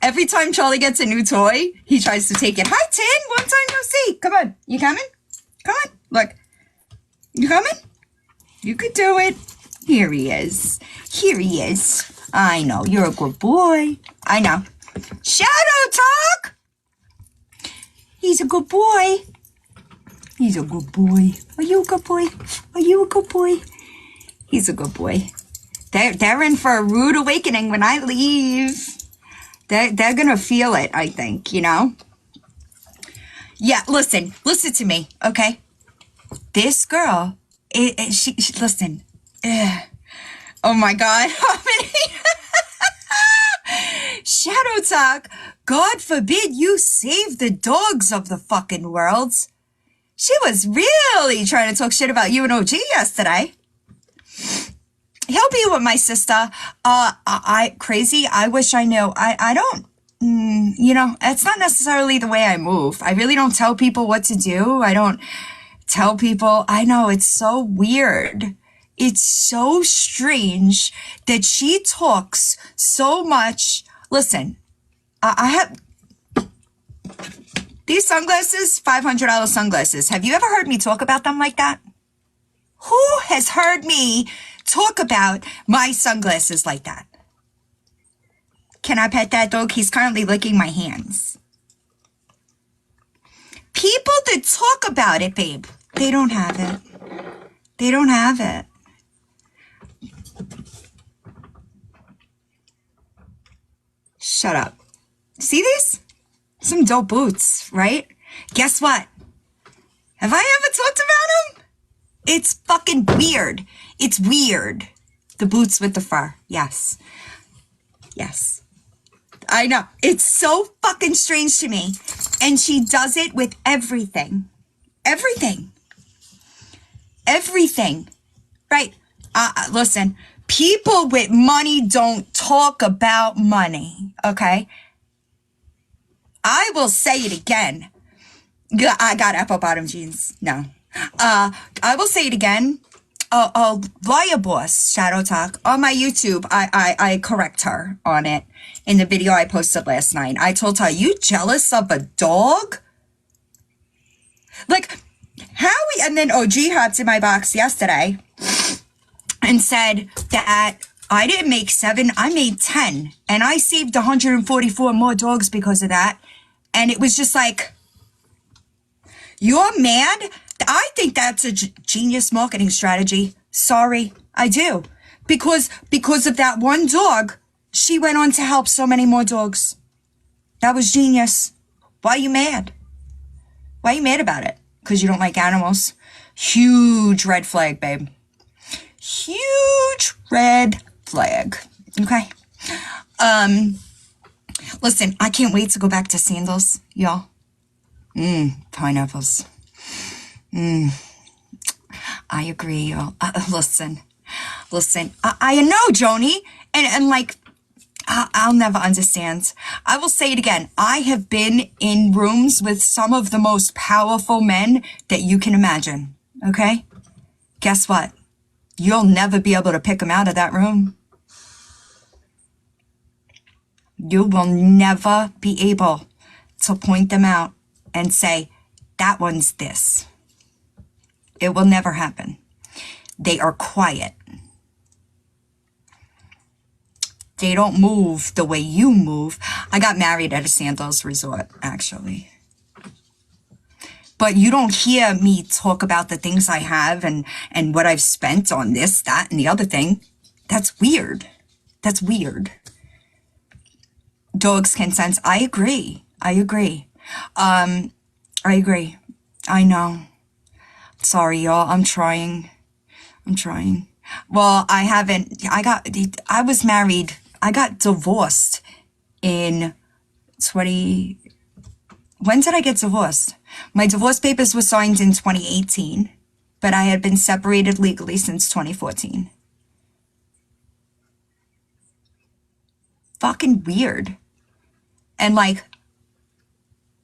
Every time Charlie gets a new toy, he tries to take it. Hi, Tin. Long time no see. Come on. You coming? Come on. Look. You coming? You could do it. Here he is. I know. You're a good boy. I know. Shadow Talk! He's a good boy. He's a good boy. Are you a good boy? Are you a good boy? He's a good boy. They're in for a rude awakening when I leave. They're gonna feel it, I think, you know? Yeah, listen to me, okay? This girl, she listen. Oh my God. Shadow Talk. God forbid you save the dogs of the fucking world. She was really trying to talk shit about you and OG yesterday. He'll be with my sister. Crazy. I wish I knew. I don't, you know, it's not necessarily the way I move. I really don't tell people what to do. I don't tell people. I know it's so weird. It's so strange that she talks so much. Listen, I have these sunglasses, $500 sunglasses. Have you ever heard me talk about them like that? Who has heard me talk about my sunglasses like that? Can I pet that dog? He's currently licking my hands. people that talk about it, babe, they don't have it. They don't have it. Shut up. See these? Some dope boots, right? Guess what? Have I ever talked about them? It's fucking weird. It's weird. The boots with the fur. Yes. Yes. I know. It's so fucking strange to me. And she does it with everything. Everything. Everything. Right. Listen, people with money don't talk about money. Okay? I will say it again. I got apple bottom jeans. No. I will say it again. Liar Boss Shadow Talk on my YouTube. I correct her on it in the video I posted last night. I told her, you jealous of a dog? Like, Howie, and then OG hopped in my box yesterday and said that I didn't make 7, I made 10. And I saved 144 more dogs because of that. And it was just like, you're mad? I think that's a genius marketing strategy. Sorry, I do. Because of that one dog, she went on to help so many more dogs. That was genius. Why are you mad? Why are you mad about it? Because you don't like animals? Huge red flag, babe. Huge red flag. Okay? Listen, I can't wait to go back to sandals, y'all. Pineapples. I agree, y'all. Listen. I know, Joni. And like, I'll never understand. I will say it again. I have been in rooms with some of the most powerful men that you can imagine. Okay? Guess what? You'll never be able to pick them out of that room. You will never be able to point them out and say, that one's this. It will never happen. They are quiet. They don't move the way you move. I got married at a sandals resort, actually. But you don't hear me talk about the things I have and what I've spent on this, that, and the other thing. That's weird. That's weird. Dogs can sense. I agree. I agree. I know. Sorry, y'all. I'm trying. Well, I was married. I got divorced in when did I get divorced? My divorce papers were signed in 2018, but I had been separated legally since 2014. Fucking weird. And like,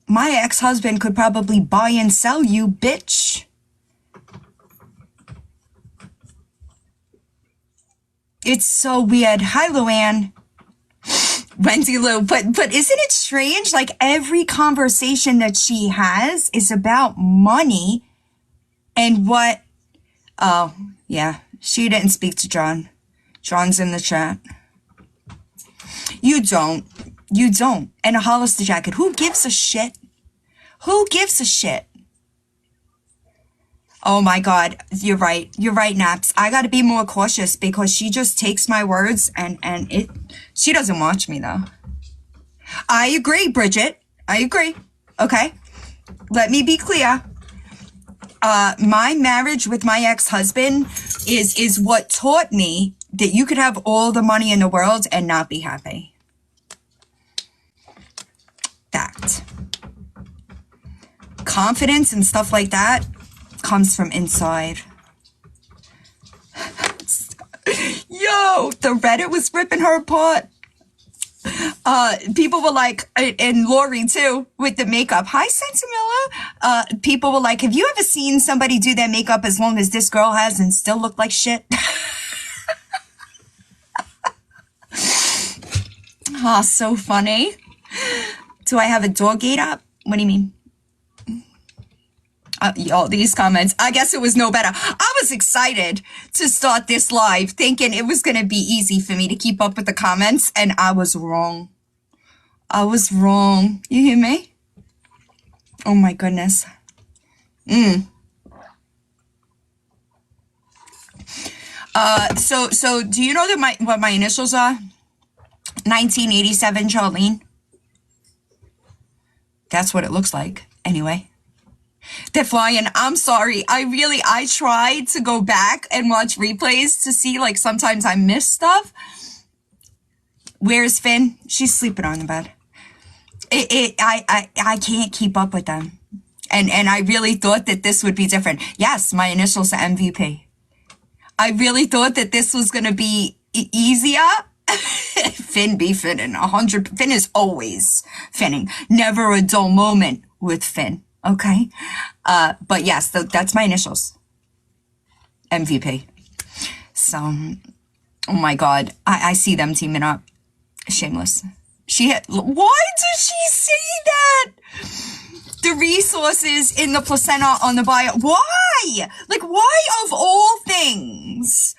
my ex-husband could probably buy and sell you, bitch. It's so weird. Hi, Luann. Wendy Lou. But isn't it strange? Like, every conversation that she has is about money and what... Oh, yeah. She didn't speak to John. John's in the chat. You don't. And a Hollister jacket. Who gives a shit? Who gives a shit? Oh my God. You're right. You're right, Naps. I gotta be more cautious because she just takes my words and she doesn't watch me though. I agree, Bridget. I agree. Okay. Let me be clear. My marriage with my ex-husband is what taught me that you could have all the money in the world and not be happy. Fact. Confidence and stuff like that comes from inside. Yo, the Reddit was ripping her apart. People were like, and Lori too, with the makeup. Hi, Sensimilla. People were like, have you ever seen somebody do their makeup as long as this girl has and still look like shit? Oh, so funny. Do I have a dog gate up? What do you mean? Y'all, these comments, I guess it was no better. I was excited to start this live thinking it was going to be easy for me to keep up with the comments, and I was wrong. I was wrong. You hear me? Oh my goodness. So do you know that what my initials are? 1987 Charlene. That's what it looks like. Anyway. They're flying. I'm sorry. I tried to go back and watch replays to see, like, sometimes I miss stuff. Where's Finn? She's sleeping on the bed. I can't keep up with them. And I really thought that this would be different. Yes, my initials are MVP. I really thought that this was going to be easier. Finn be finning. 100. Finn is always finning. Never a dull moment with Finn. Okay? But yes, that's my initials. MVP. So, oh my God. I see them teaming up. Shameless. Why did she say that? The resources in the placenta on the bio. Why? Like, why of all things?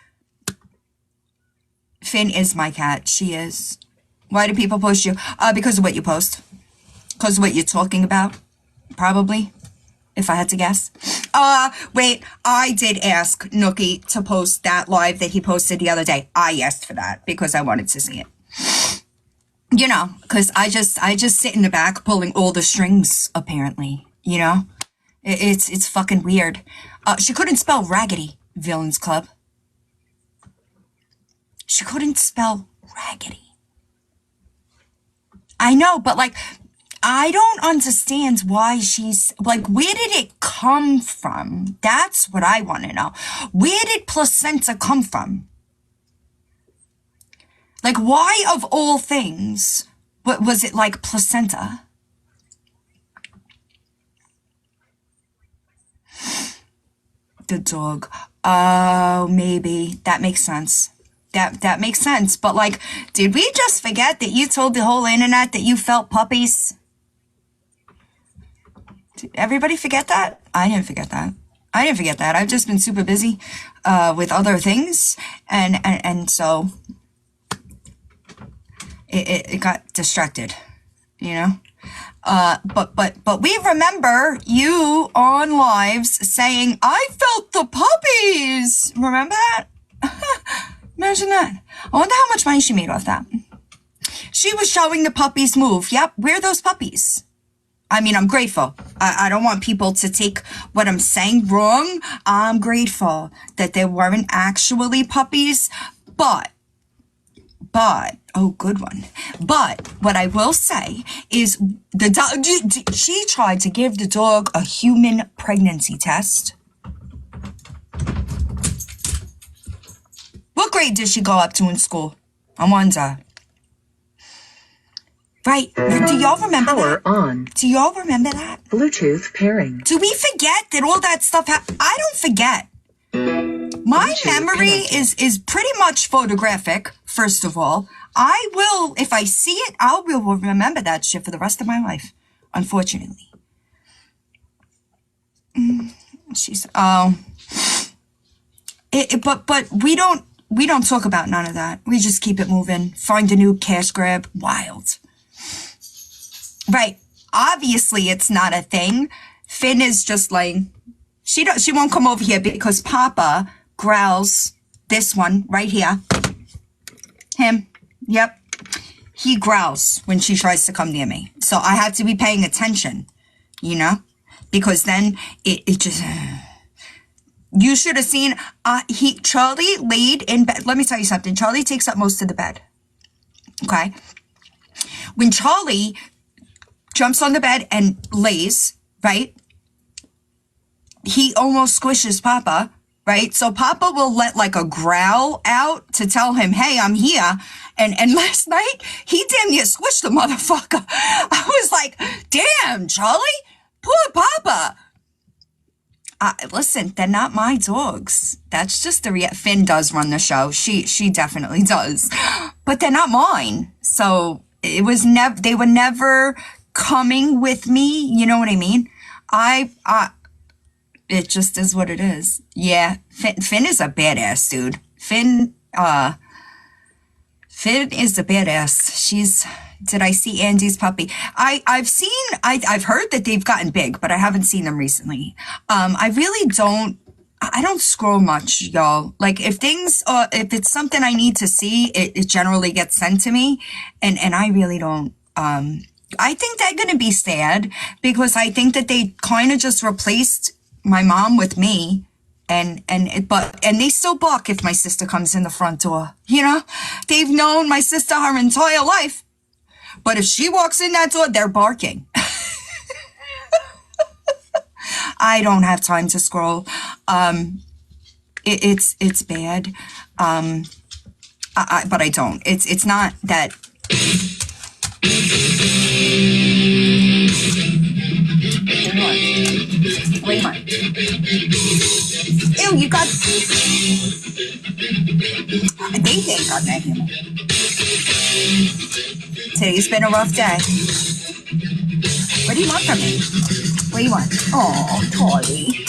Finn is my cat. She is. Why do people post you? Because of what you post. Because of what you're talking about. Probably. If I had to guess. Wait. I did ask Nookie to post that live that he posted the other day. I asked for that because I wanted to see it. You know, because I just sit in the back pulling all the strings, apparently. You know? It's fucking weird. She couldn't spell Raggedy, Villains Club. She couldn't spell Raggedy. I know, but, like, I don't understand why she's, like, where did it come from? That's what I want to know. Where did placenta come from? Like, why of all things, what was it, like, placenta? The dog. Oh, maybe. That makes sense. That makes sense. But, like, did we just forget that you told the whole internet that you felt puppies? Did everybody forget that? I didn't forget that. I've just been super busy with other things. And so it got distracted, you know? But we remember you on lives saying, I felt the puppies. Remember that? Imagine that. I wonder how much money she made off that. She was showing the puppies move. Yep. Where are those puppies? I mean, I'm grateful. I don't want people to take what I'm saying wrong. I'm grateful that there weren't actually puppies, but, oh, good one. But what I will say is the dog, she tried to give the dog a human pregnancy test. What grade did she go up to in school? I wonder. Right. Do y'all remember Power that? on. Do y'all remember that? Bluetooth pairing. Do we forget that all that stuff happened? I don't forget. My memory is pretty much photographic, first of all. I will, if I see it, I will remember that shit for the rest of my life, unfortunately. But we don't talk about none of that. We just keep it moving. Find a new cash grab. Wild. Right. Obviously, it's not a thing. Finn is just like, she won't come over here because Papa growls. This one right here. Him. Yep. He growls when she tries to come near me. So I have to be paying attention, you know, because then it just, you should have seen, Charlie laid in bed. Let me tell you something. Charlie takes up most of the bed. Okay. When Charlie jumps on the bed and lays, right? He almost squishes Papa, right? So Papa will let like a growl out to tell him, hey, I'm here. And last night, he damn near squished the motherfucker. I was like, damn, Charlie, poor Papa. Listen, they're not my dogs. That's just the Finn does run the show. She definitely does. But they're not mine. So it was they were never coming with me, you know what I mean? It just is what it is. Yeah, Finn is a badass, dude. Finn is a badass. Did I see Andy's puppy? I've heard that they've gotten big, but I haven't seen them recently. I really don't. I don't scroll much, y'all. Like if it's something I need to see, it generally gets sent to me, and I really don't. I think they're gonna be sad because I think that they kind of just replaced my mom with me, and they still bark if my sister comes in the front door. You know, they've known my sister her entire life, but if she walks in that door, they're barking. I don't have time to scroll. It's bad. But I don't. It's not that. Wait on. Ew, you got. They think I'm that human. Today's been a rough day. What do you want from me? What do you want? Oh, Tori.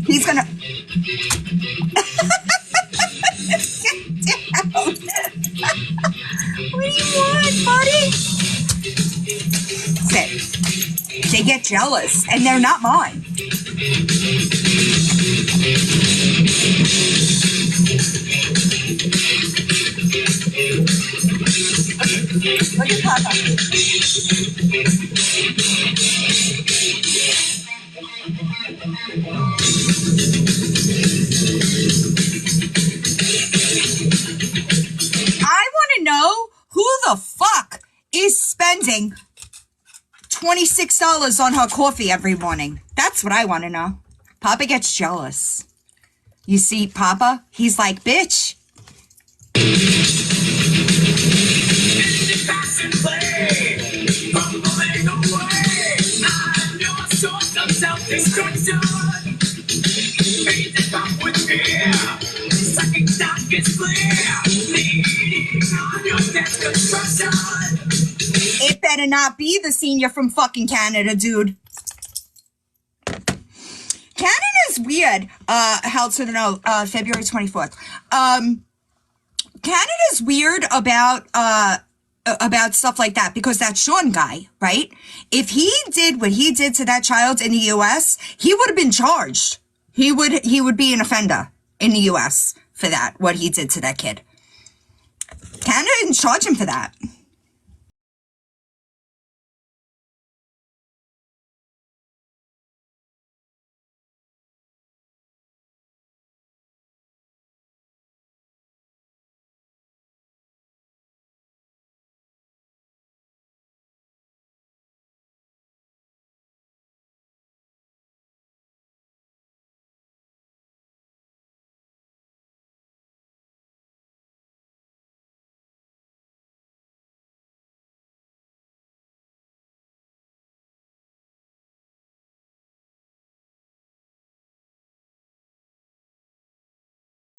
He's gonna. Get down. What do you want, buddy? Sit. They get jealous, and they're not mine. Look at Papa. I want to know who the fuck is spending $26 on her coffee every morning. That's what I want to know. Papa gets jealous. You see, Papa, he's like, bitch. It better not be the senior from fucking Canada, dude. Canada's weird. Held to the note, February 24th. Canada's weird about stuff like that because that Sean guy, right? If he did what he did to that child in the U.S., he would have been charged. He would be an offender in the U.S. for that, what he did to that kid. Canada didn't charge him for that.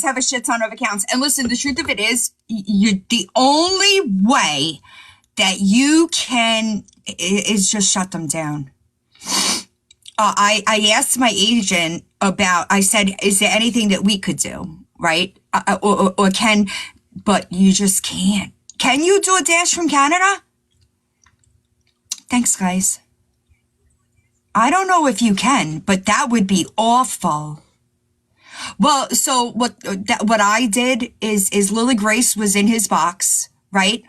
Have a shit ton of accounts. And listen, the truth of it is, the only way that you can is just shut them down. I asked my agent about, I said, is there anything that we could do, right? Or can, but you just can't. Can you do a dash from Canada? Thanks, guys. I don't know if you can, but that would be awful. Well, so what I did is Lily Grace was in his box, right?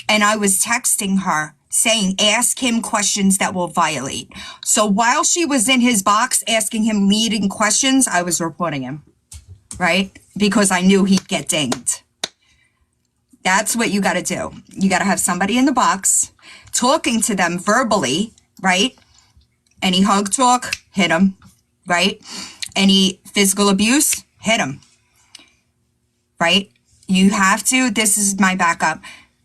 And I was texting her saying, ask him questions that will violate. So while she was in his box asking him leading questions, I was reporting him, right? Because I knew he'd get dinged. That's what you got to do. You got to have somebody in the box talking to them verbally, right? Any hug talk, hit him, right? Any physical abuse, hit him, right? You have to, this is my backup,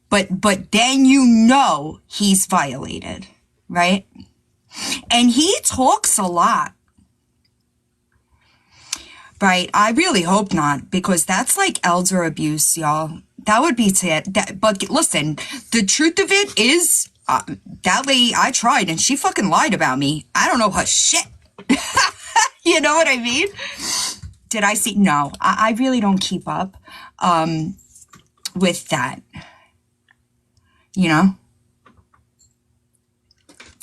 but then you know he's violated, right? And he talks a lot, right? I really hope not, because that's like elder abuse, y'all. That would be it. But listen, the truth of it is, that lady, I tried and she fucking lied about me. I don't know her shit. You know what I mean? Did I see? No, I really don't keep up with that. You know?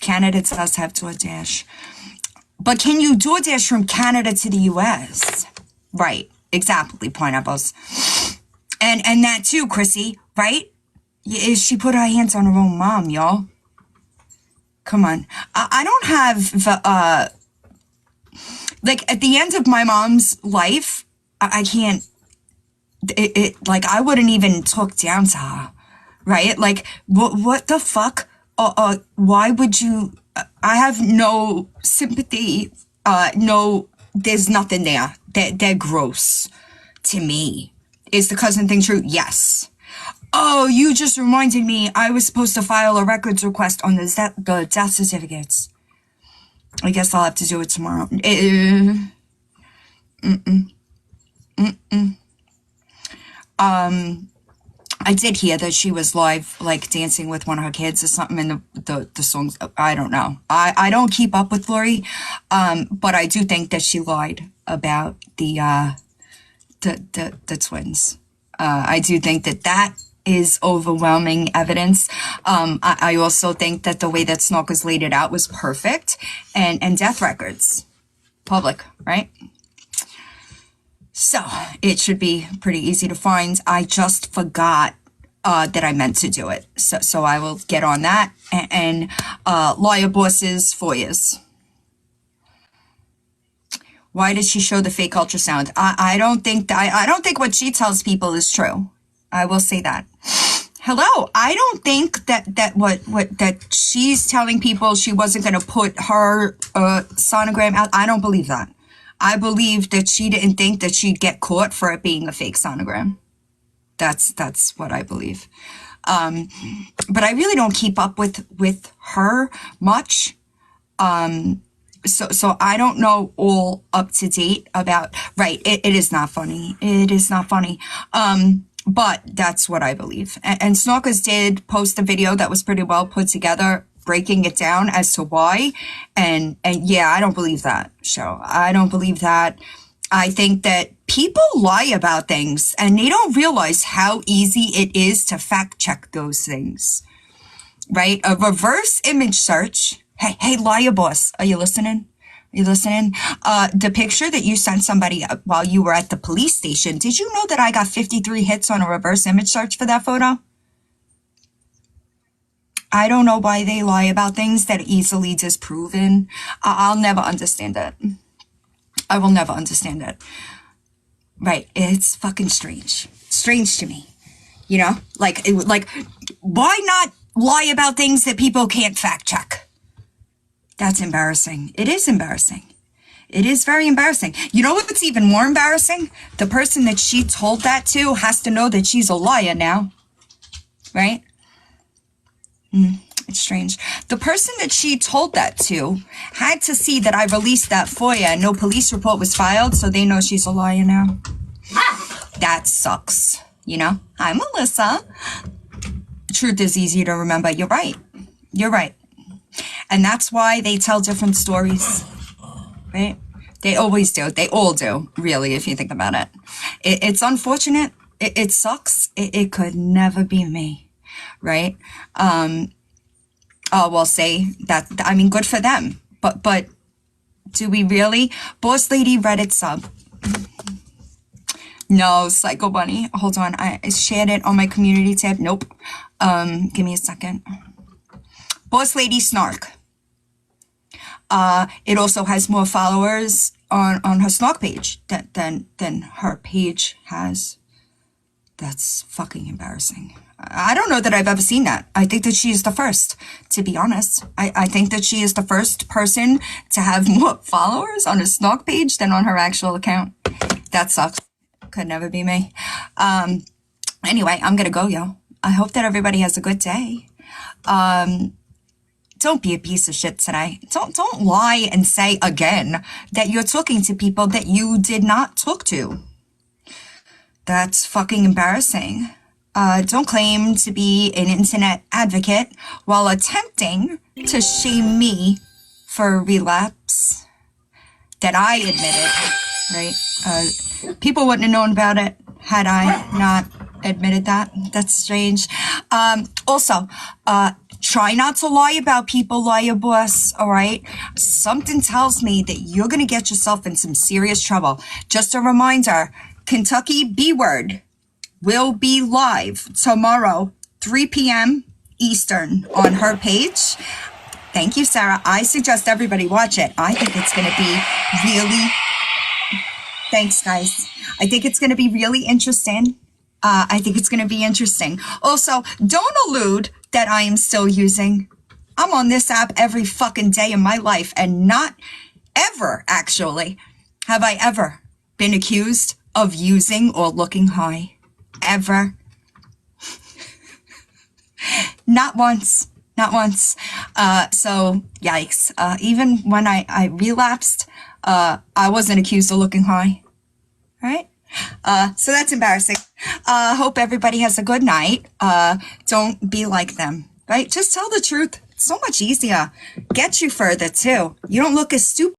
Canada does have DoorDash. But can you DoorDash from Canada to the US? Right. Exactly, pineapples. And that too, Chrissy, right? She put her hands on her own mom, y'all. Come on. I don't have the, like, at the end of my mom's life, I can't, like, I wouldn't even talk down to her, right? Like, what the fuck? Why would you, I have no sympathy, no, there's nothing there. They're gross to me. Is the cousin thing true? Yes. Oh, you just reminded me I was supposed to file a records request on the death certificates. I guess I'll have to do it tomorrow. I did hear that she was live, like, dancing with one of her kids or something in the songs. I don't know. I don't keep up with Lori, but I do think that she lied about the twins. I do think that is overwhelming evidence. I also think that the way that Snorkers laid it out was perfect, and death records, public, right? So it should be pretty easy to find. I just forgot that I meant to do it. So I will get on that. And lawyer bosses FOIAs. Why did she show the fake ultrasound? I don't think what she tells people is true. I will say that. Hello, I don't think that she's telling people she wasn't going to put her sonogram out. I don't believe that. I believe that she didn't think that she'd get caught for it being a fake sonogram. That's what I believe. But I really don't keep up with her much. So I don't know all up to date about, right. It is not funny. It is not funny. But that's what I believe. And Snorkers did post a video that was pretty well put together, breaking it down as to why. And yeah, I don't believe that, show. I don't believe that. I think that people lie about things and they don't realize how easy it is to fact check those things, right? A reverse image search. Hey, liar boss, are you listening? Are you listening? The picture that you sent somebody while you were at the police station, did you know that I got 53 hits on a reverse image search for that photo? I don't know why they lie about things that are easily disproven. I'll never understand it. I will never understand it. Right. It's fucking strange. Strange to me. You know, like, why not lie about things that people can't fact check? That's embarrassing. It is embarrassing. It is very embarrassing. You know what's even more embarrassing? The person that she told that to has to know that she's a liar now. Right? It's strange. The person that she told that to had to see that I released that FOIA and no police report was filed, so they know she's a liar now. That sucks. You know? Hi, Melissa. Truth is easy to remember. You're right. You're right. And that's why they tell different stories. Right? They always do. They all do, really, if you think about it. It's unfortunate. It sucks. It could never be me. Right? Well, say that, I mean, good for them. But do we really? Boss Lady Reddit sub. No, Psycho Bunny. Hold on. I shared it on my community tab. Nope. Give me a second. Boss Lady Snark. It also has more followers on her Snark page than her page has. That's fucking embarrassing. I don't know that I've ever seen that. I think that she is the first, to be honest. I think that she is the first person to have more followers on her Snark page than on her actual account. That sucks. Could never be me. Anyway, I'm gonna go, yo. I hope that everybody has a good day. Don't be a piece of shit today. Don't lie and say again that you're talking to people that you did not talk to. That's fucking embarrassing. Don't claim to be an internet advocate while attempting to shame me for a relapse that I admitted, right? People wouldn't have known about it had I not admitted that. That's strange. Also, Try not to lie about people, liar boss, all right? Something tells me that you're going to get yourself in some serious trouble. Just a reminder, Kentucky B-Word will be live tomorrow, 3 p.m. Eastern on her page. Thank you, Sarah. I suggest everybody watch it. I think it's going to be really... Thanks, guys. I think it's going to be really interesting. I think it's going to be interesting. Also, don't allude that I am still using. I'm on this app every fucking day in my life, and not ever, actually, have I ever been accused of using or looking high. Ever. Not once. Not once. So, yikes. Even when I relapsed, I wasn't accused of looking high. Right? So that's embarrassing. Hope everybody has a good night. Don't be like them, right? Just tell the truth. It's so much easier. Gets you further, too. You don't look as stupid.